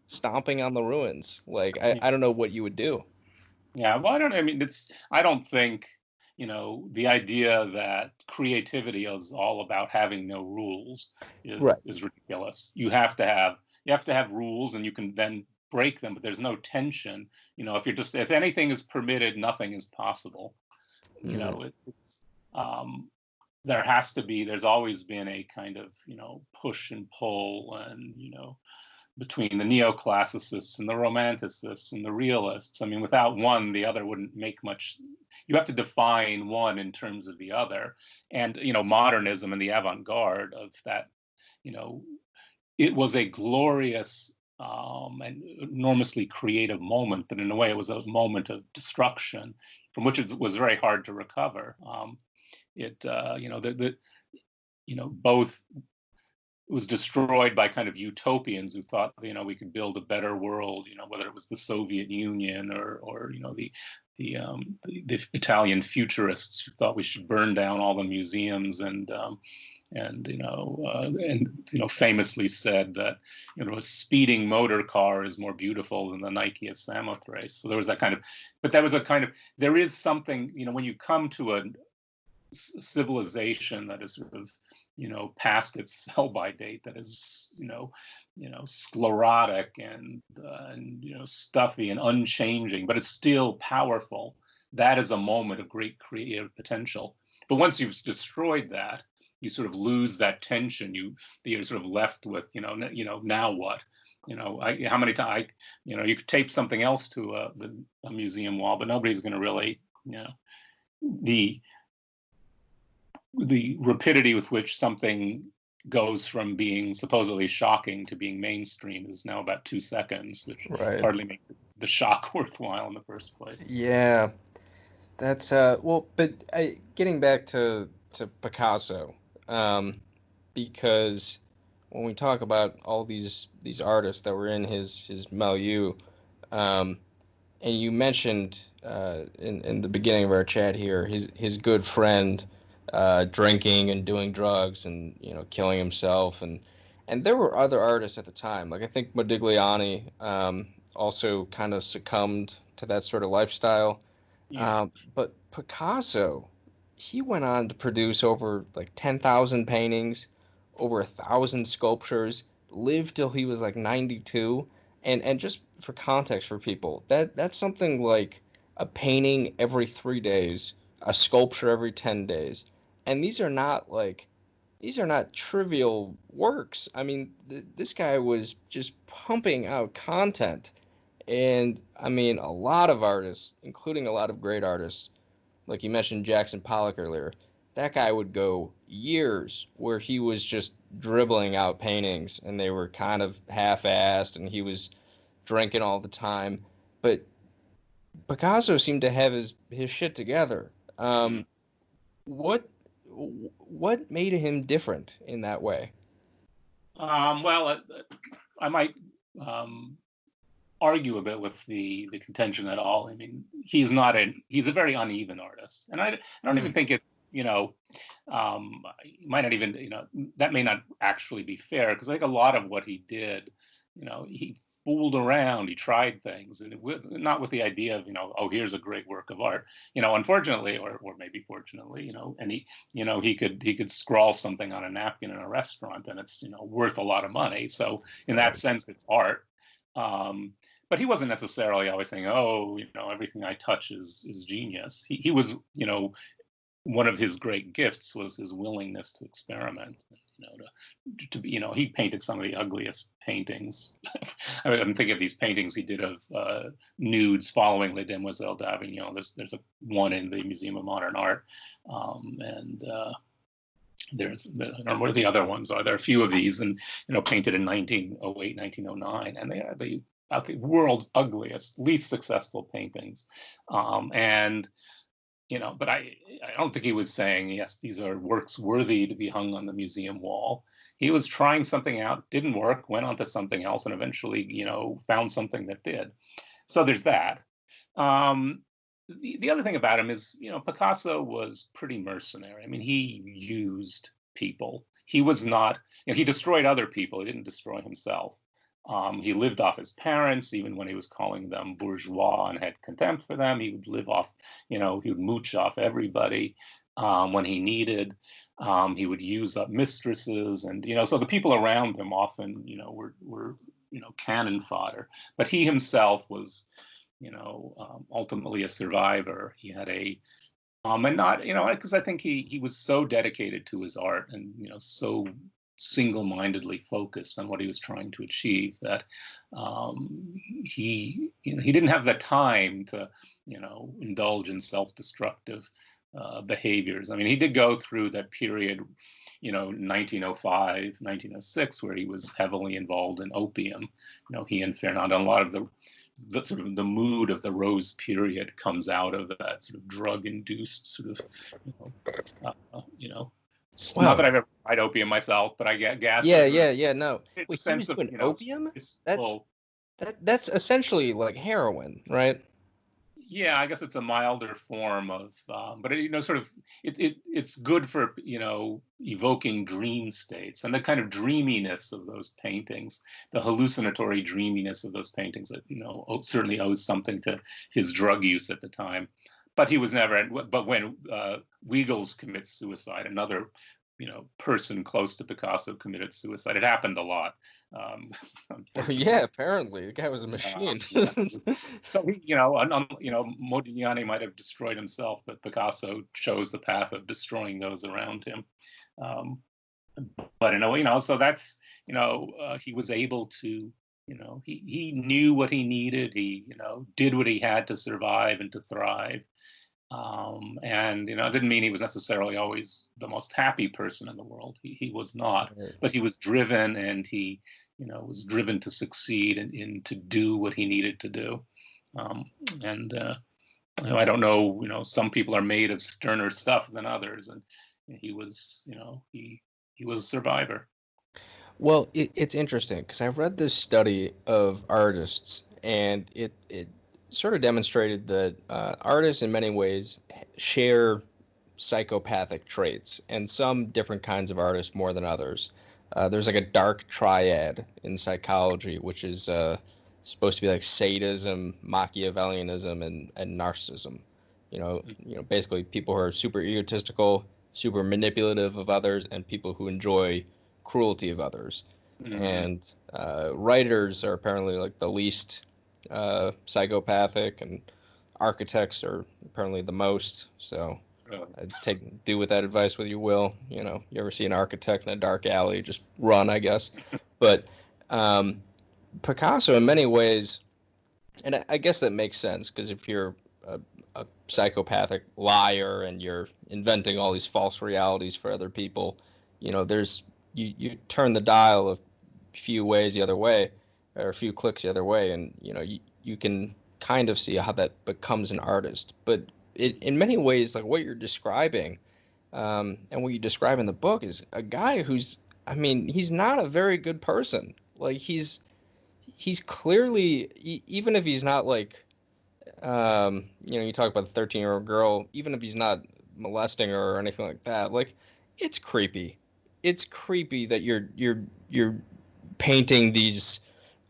stomping on the ruins. Like I don't know what you would do. Yeah, well, I don't think, the idea that creativity is all about having no rules is ridiculous. You have to have rules, and you can then break them, but there's no tension. If anything is permitted, nothing is possible. There's always been a kind of, push and pull, and, between the neoclassicists and the romanticists and the realists. I mean, without one, the other wouldn't make much. You have to define one in terms of the other. And, modernism and the avant-garde of that, it was a glorious and enormously creative moment, but in a way it was a moment of destruction from which it was very hard to recover. Both was destroyed by kind of utopians who thought, we could build a better world, whether it was the Soviet Union or the Italian futurists who thought we should burn down all the museums and famously said that, a speeding motor car is more beautiful than the Nike of Samothrace. So there was that kind of, but that was a kind of, there is something, when you come to a civilization that is sort of, past its sell-by date, that is, sclerotic and stuffy and unchanging, but it's still powerful. That is a moment of great creative potential. But once you've destroyed that, you sort of lose that tension. You're sort of left with, now what? How many times? You could tape something else to a museum wall, but nobody's going to really, the rapidity with which something goes from being supposedly shocking to being mainstream is now about 2 seconds, which hardly makes the shock worthwhile in the first place. Yeah, that's but getting back to Picasso, because when we talk about all these artists that were in his milieu, and you mentioned in the beginning of our chat here his good friend drinking and doing drugs and killing himself, and there were other artists at the time, like I think Modigliani also kind of succumbed to that sort of lifestyle. But Picasso, he went on to produce over like 10,000 paintings, over 1,000 sculptures, lived till he was like 92, and just for context for people, that's something like a painting every 3 days a sculpture every 10 days. And these are not trivial works. I mean, this guy was just pumping out content. And I mean, a lot of artists, including a lot of great artists, like you mentioned Jackson Pollock earlier, that guy would go years where he was just dribbling out paintings and they were kind of half-assed and he was drinking all the time. But Picasso seemed to have his shit together. What what made him different in that way? Well, I might argue a bit with the contention at all. I mean, he's a very uneven artist, and I don't even think it. Might not even that may not actually be fair, because I think a lot of what he did, he fooled around, he tried things, and not with the idea of oh, here's a great work of art. Unfortunately, or maybe fortunately, and he could scrawl something on a napkin in a restaurant, and it's worth a lot of money. So in that sense, it's art. But he wasn't necessarily always saying, oh, everything I touch is genius. He was, one of his great gifts was his willingness to experiment. He painted some of the ugliest paintings. I'm thinking of these paintings he did of nudes following Les Demoiselles d'Avignon. There's one in the Museum of Modern Art, and there's I don't know what the other ones are. There are a few of these, and painted in 1908, 1909, and they are the world's ugliest, least successful paintings, and. But I don't think he was saying, yes, these are works worthy to be hung on the museum wall. He was trying something out, didn't work, went on to something else, and eventually, found something that did. So there's that. The other thing about him is, Picasso was pretty mercenary. I mean, he used people. He was not, he destroyed other people. He didn't destroy himself. He lived off his parents, even when he was calling them bourgeois and had contempt for them. He would live off, he would mooch off everybody when he needed. He would use up mistresses, and so the people around him often, were cannon fodder. But he himself was, ultimately a survivor. He had and not, because I think he was so dedicated to his art and so single-mindedly focused on what he was trying to achieve that he didn't have the time to indulge in self-destructive behaviors. I mean, he did go through that period 1905, 1906, where he was heavily involved in opium. He and Fernand, and a lot of the sort of the mood of the Rose period comes out of that sort of drug-induced sort of Wow. Not that I've ever tried opium myself, but I get gas. Yeah. No. Wait, he was of, doing opium? That's essentially like heroin, right? Yeah, I guess it's a milder form of, but it's good for evoking dream states, and the kind of dreaminess of those paintings, the hallucinatory dreaminess of those paintings that certainly owes something to his drug use at the time. But he was never. But when Wiegels commits suicide, another person close to Picasso committed suicide. It happened a lot. Yeah, apparently the guy was a machine. So Modigliani might have destroyed himself, but Picasso chose the path of destroying those around him. But so that's he was able to. He knew what he needed. He did what he had to survive and to thrive. And it didn't mean he was necessarily always the most happy person in the world. He was not, but he was driven, and he was driven to succeed and to do what he needed to do. I don't know, some people are made of sterner stuff than others, and he was he was a survivor. Well, it's interesting because I've read this study of artists, and it sort of demonstrated that artists in many ways share psychopathic traits, and some different kinds of artists more than others. There's like a dark triad in psychology, which is supposed to be like sadism, Machiavellianism, and narcissism. Basically people who are super egotistical, super manipulative of others, and people who enjoy cruelty of others. Mm-hmm. And writers are apparently like the least psychopathic, and architects are apparently the most. So Do with that advice what you will. You know, you ever see an architect in a dark alley, just run, I guess. But Picasso, in many ways, and I guess that makes sense because if you're a psychopathic liar and you're inventing all these false realities for other people, you know, you turn the dial a few ways the other way, or a few clicks the other way, and you know you can kind of see how that becomes an artist. But in many ways, like what you're describing, and what you describe in the book is a guy who's, I mean, he's not a very good person. Like he's clearly, even if he's not like, you know, you talk about the 13-year-old girl, even if he's not molesting her or anything like that, like it's creepy. It's creepy that you're painting these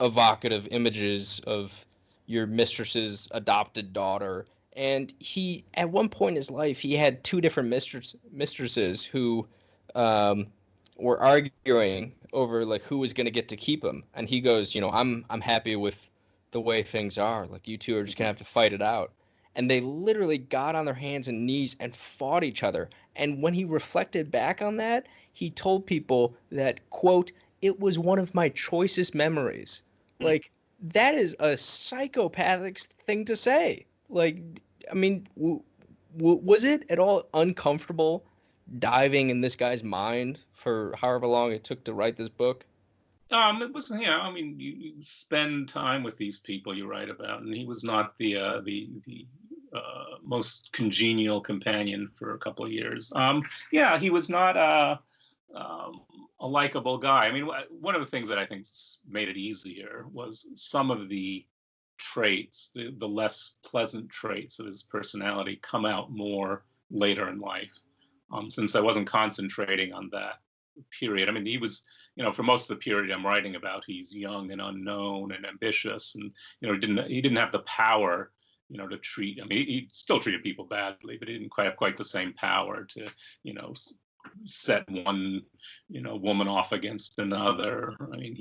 evocative images of your mistress's adopted daughter. And he, at one point in his life, he had two different mistresses who um, were arguing over like who was going to get to keep him. And he goes, you know, I'm happy with the way things are. Like you two are just gonna have to fight it out. And they literally got on their hands and knees and fought each other. And when he reflected back on that, he told people that, quote, it was one of my choicest memories. Like, that is a psychopathic thing to say. Like, I mean, was it at all uncomfortable diving in this guy's mind for however long it took to write this book? It was, yeah. I mean, you spend time with these people you write about, and he was not the most congenial companion for a couple of years. Yeah, he was not a likable guy. I mean, one of the things that I think made it easier was some of the traits, the less pleasant traits of his personality, come out more later in life. Since I wasn't concentrating on that period. I mean, he was, you know, for most of the period I'm writing about, he's young and unknown and ambitious, and you know, he didn't have the power, you know, to treat. I mean, he still treated people badly, but he didn't quite have quite the same power to, you know, set one, you know, woman off against another. I mean,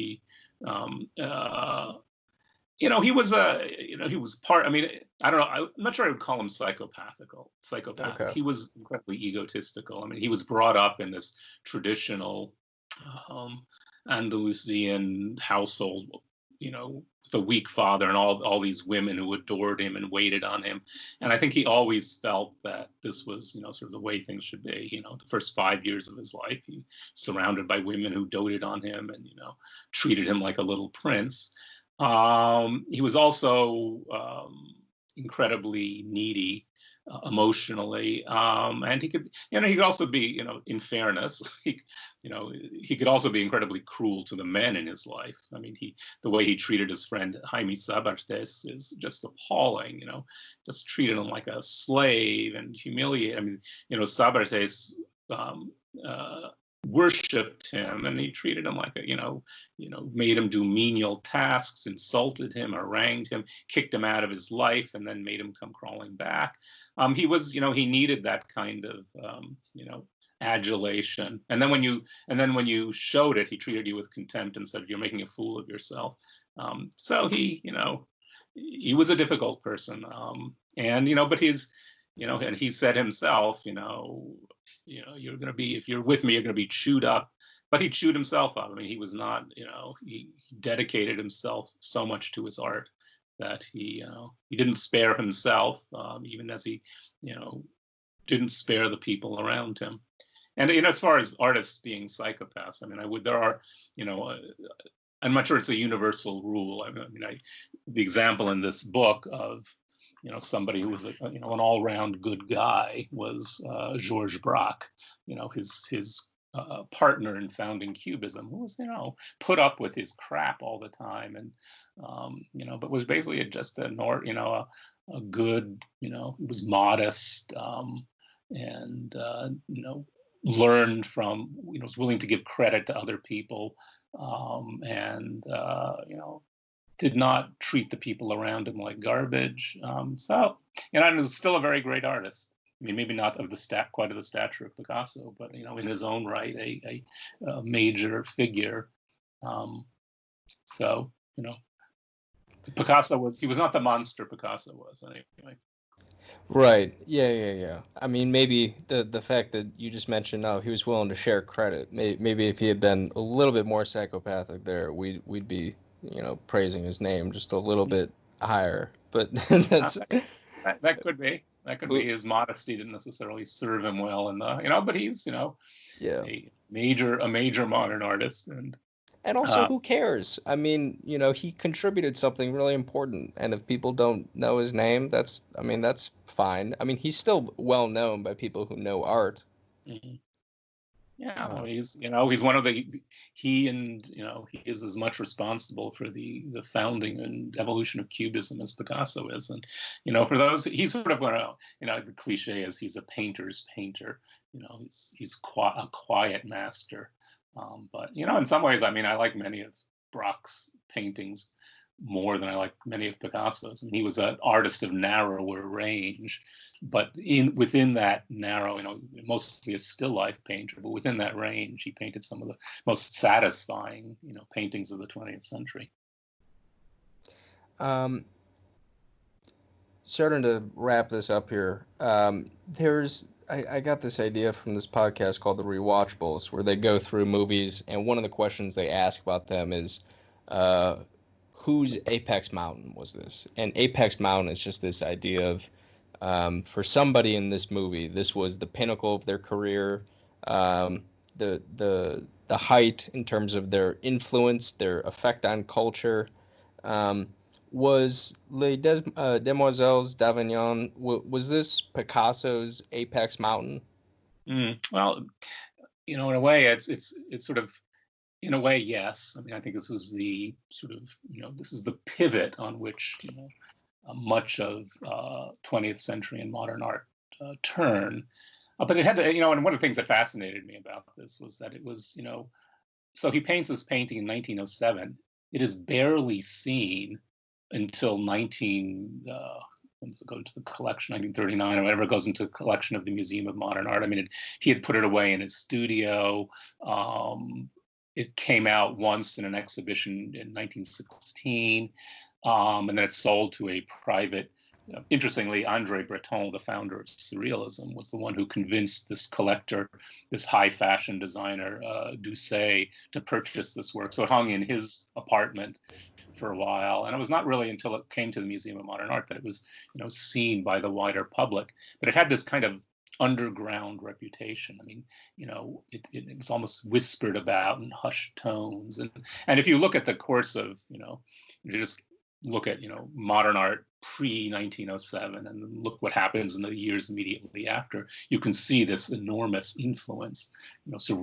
you know, he was you know, he was part. I mean, I don't know. I'm not sure I would call him psychopathic. Okay. He was incredibly egotistical. I mean, he was brought up in this traditional um, Andalusian household, you know, with a weak father and all these women who adored him and waited on him. And I think he always felt that this was, you know, sort of the way things should be. You know, the first 5 years of his life, he surrounded by women who doted on him and, you know, treated him like a little prince. He was also incredibly needy emotionally, and he could, you know, he could also be, you know, in fairness, you know, he could also be incredibly cruel to the men in his life. I mean, the way he treated his friend Jaime Sabartes is just appalling. You know, just treated him like a slave and humiliated. I mean, you know, Sabartes um, worshipped him, and he treated him like a, made him do menial tasks, insulted him, harangued him, kicked him out of his life, and then made him come crawling back. He was, you know, he needed that kind of, adulation. And then when you showed it, he treated you with contempt and said, "You're making a fool of yourself." So he was a difficult person, and but and he said himself, you're going to be, if you're with me, you're going to be chewed up. But he chewed himself up. I mean, he was not, he dedicated himself so much to his art that he didn't spare himself, even as he, didn't spare the people around him. And as far as artists being psychopaths, I mean, there are, I'm not sure it's a universal rule. The example in this book of somebody who was an all-round good guy was Georges Braque, his partner in founding Cubism, who was put up with his crap all the time, and but was basically just a good, he was modest, and learned from, was willing to give credit to other people, and did not treat the people around him like garbage. So, and he was still a very great artist. I mean, maybe not of quite of the stature of Picasso, but in his own right, a major figure. So, Picasso he was not the monster Picasso was anyway. Right. Yeah, yeah, yeah. I mean, maybe the fact that you just mentioned, oh, he was willing to share credit. Maybe if he had been a little bit more psychopathic there, we'd be, praising his name just a little bit higher. But Uh, that's that could be. That could be. who, His modesty didn't necessarily serve him well in the, but he's, yeah. a major modern artist, and And also, uh, who cares? I mean, he contributed something really important, and if people don't know his name, I mean, that's fine. I mean, he's still well known by people who know art. mhm. Yeah, Uh, well, he's one of he is as much responsible for the founding and evolution of Cubism as Picasso is. And, for those, he's sort of, the cliche is he's a painter's painter. A quiet master. But, in some ways, I mean, I like many of Braque's paintings more than I like many of Picasso's. And he was an artist of narrower range, but within that narrow, mostly a still life painter, but within that range, he painted some of the most satisfying, paintings of the 20th century. um, Starting to wrap this up here. I got this idea from this podcast called The Rewatchables, where they go through movies, and one of the questions they ask about them is, uh, whose apex mountain was this? And apex mountain is just this idea of, for somebody in this movie, this was the pinnacle of their career, the height in terms of their influence, their effect on culture. Um, was Demoiselles d'Avignon, was this Picasso's apex mountain? Well, in a way, it's sort of, in a way, yes. I mean, I think this was the sort of, this is the pivot on which, much of 20th century and modern art turn. But it had to, and one of the things that fascinated me about this was that it was, so he paints this painting in 1907. It is barely seen until 19, go to the collection, 1939 or whatever, it goes into the collection of the Museum of Modern Art. I mean, he had put it away in his studio. It came out once in an exhibition in 1916, and then it sold to a private. Interestingly, Andre Breton, the founder of Surrealism, was the one who convinced this collector, this high fashion designer, Doucet, to purchase this work. So it hung in his apartment for a while, and it was not really until it came to the Museum of Modern Art that it was, seen by the wider public. But it had this kind of underground reputation. I mean, it was almost whispered about in hushed tones, and if you look at the course of, you just look at, modern art pre 1907 and look what happens in the years immediately after, you can see this enormous influence, so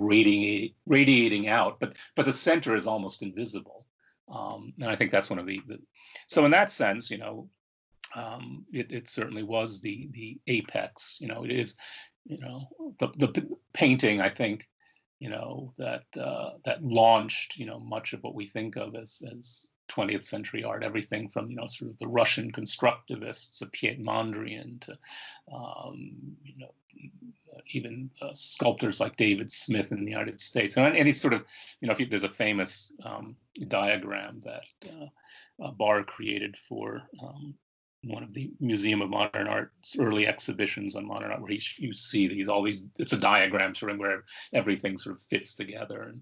radiating out, but the center is almost invisible. And I think that's one of so in that sense, it certainly was the apex. It is, the painting, I think, that launched, much of what we think of as 20th century art, everything from, sort of the Russian constructivists of Piet Mondrian to, even sculptors like David Smith in the United States. And he's sort of, there's a famous diagram that Barr created for one of the Museum of Modern Art's early exhibitions on modern art, where you see all these, it's a diagram sort of where everything sort of fits together. And,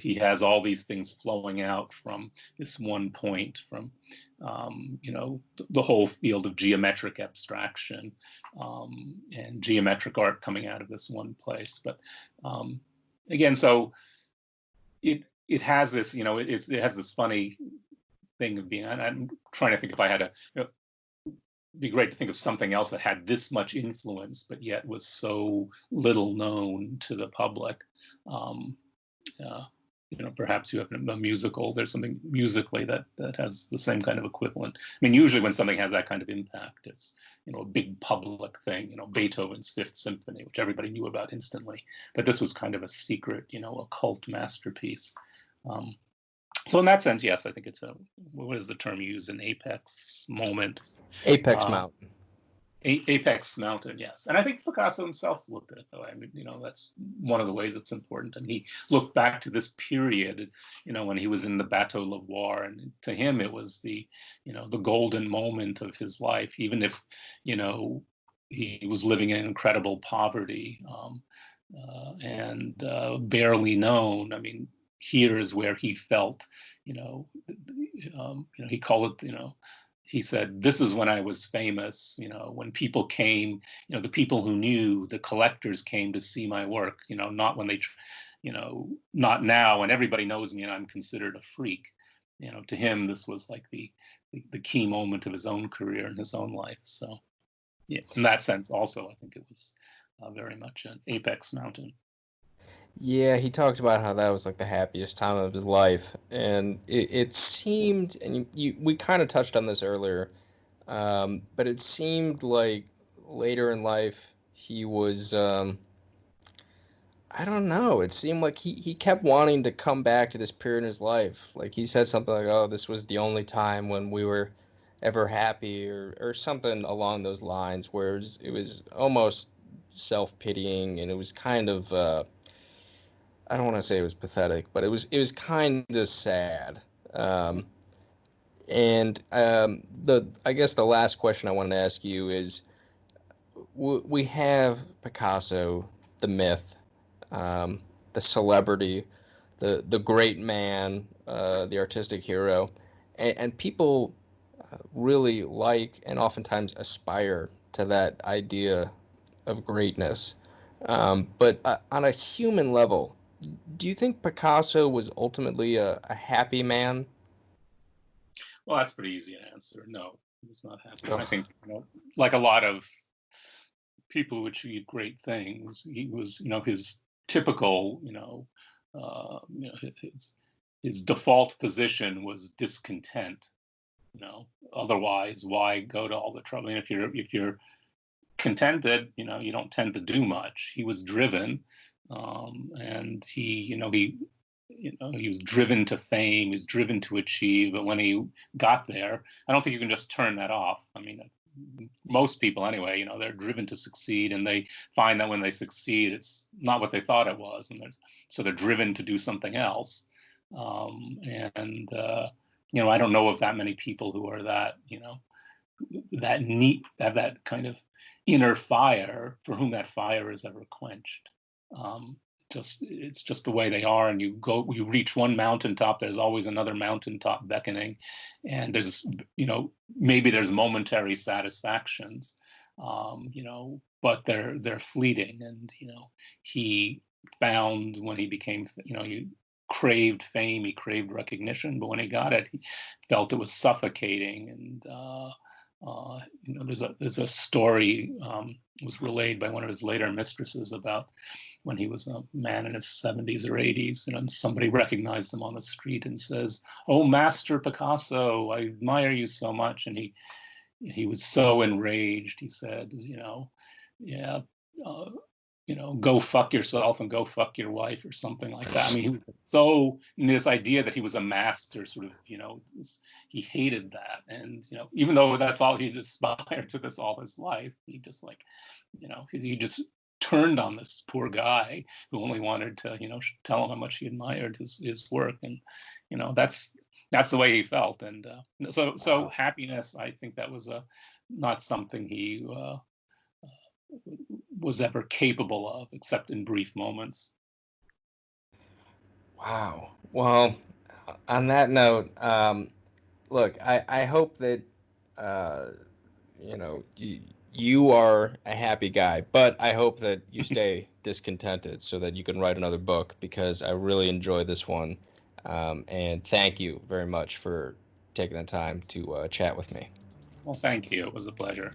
he has all these things flowing out from this one point, from, the whole field of geometric abstraction and geometric art coming out of this one place. But again, so it has this, it has this funny thing of being, I'm trying to think if I had be great to think of something else that had this much influence, but yet was so little known to the public. Uh, Perhaps you have a musical. There's something musically that has the same kind of equivalent. I mean, usually when something has that kind of impact, it's a big public thing. Beethoven's Fifth Symphony, which everybody knew about instantly. But this was kind of a secret, a cult masterpiece. So in that sense, yes, I think it's what is the term used, an apex moment. Apex mountain. Apex mountain, yes. And I think Picasso himself looked at it, though. I mean, that's one of the ways it's important. And he looked back to this period, when he was in the Bateau Lavoir, and to him it was the golden moment of his life. Even if, he was living in incredible poverty, and barely known. I mean, here is where he felt, he called it, he said, "This is when I was famous, when people came, the people who knew, the collectors came to see my work, not when not now when everybody knows me and I'm considered a freak." To him, this was like the key moment of his own career and his own life. So, yeah, in that sense, also, I think it was very much an apex mountain. Yeah, he talked about how that was like the happiest time of his life, and it seemed, and we kind of touched on this earlier, but it seemed like later in life he was, I don't know, it seemed like he kept wanting to come back to this period in his life. Like he said something like, "Oh, this was the only time when we were ever happy," or something along those lines, where it was almost self-pitying, and it was kind of. I don't want to say it was pathetic, but it was kind of sad. Um, and the I guess the last question I wanted to ask you is, we have Picasso, the myth, the celebrity, the great man, the artistic hero, and people really like and oftentimes aspire to that idea of greatness. But on a human level, do you think Picasso was ultimately a happy man? Well, that's pretty easy to answer. No, he was not happy. I Ugh. think, like a lot of people who achieve great things, he was, his typical, his default position was discontent. Otherwise, why go to all the trouble? I mean, if you're contented, you don't tend to do much. He was driven, and he was driven to fame. He was driven to achieve. But when he got there, I don't think you can just turn that off. I mean, most people anyway, they're driven to succeed, and they find that when they succeed, it's not what they thought it was, and so they're driven to do something else. And I don't know of that many people who are that, that neat, have that kind of inner fire for whom that fire is ever quenched. Um, it's just the way they are, and you reach one mountaintop, there's always another mountaintop beckoning, and there's maybe there's momentary satisfactions, but they're fleeting, and he found when he became, he craved fame, he craved recognition, but when he got it, he felt it was suffocating. And there's a story, was relayed by one of his later mistresses about when he was a man in his 70s or 80s, and somebody recognized him on the street and says, "Oh, Master Picasso, I admire you so much." And he was so enraged. He said, "Yeah, uh, go fuck yourself and go fuck your wife," or something like that. I mean, he was so in this idea that he was a master, sort of, he hated that. And, even though that's all he aspired to this all his life, he just he just turned on this poor guy who only wanted to, tell him how much he admired his work. And, that's the way he felt. And so Wow. happiness, I think that was not something he was ever capable of, except in brief moments. Wow. Well, on that note, look, I hope that uh, you are a happy guy, but I hope that you stay discontented so that you can write another book, because I really enjoy this one. And thank you very much for taking the time to chat with me. Well, thank you. It was a pleasure.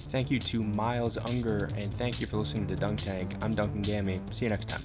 Thank you to Miles Unger, and thank you for listening to Dunk Tank. I'm Duncan Gammy. See you next time.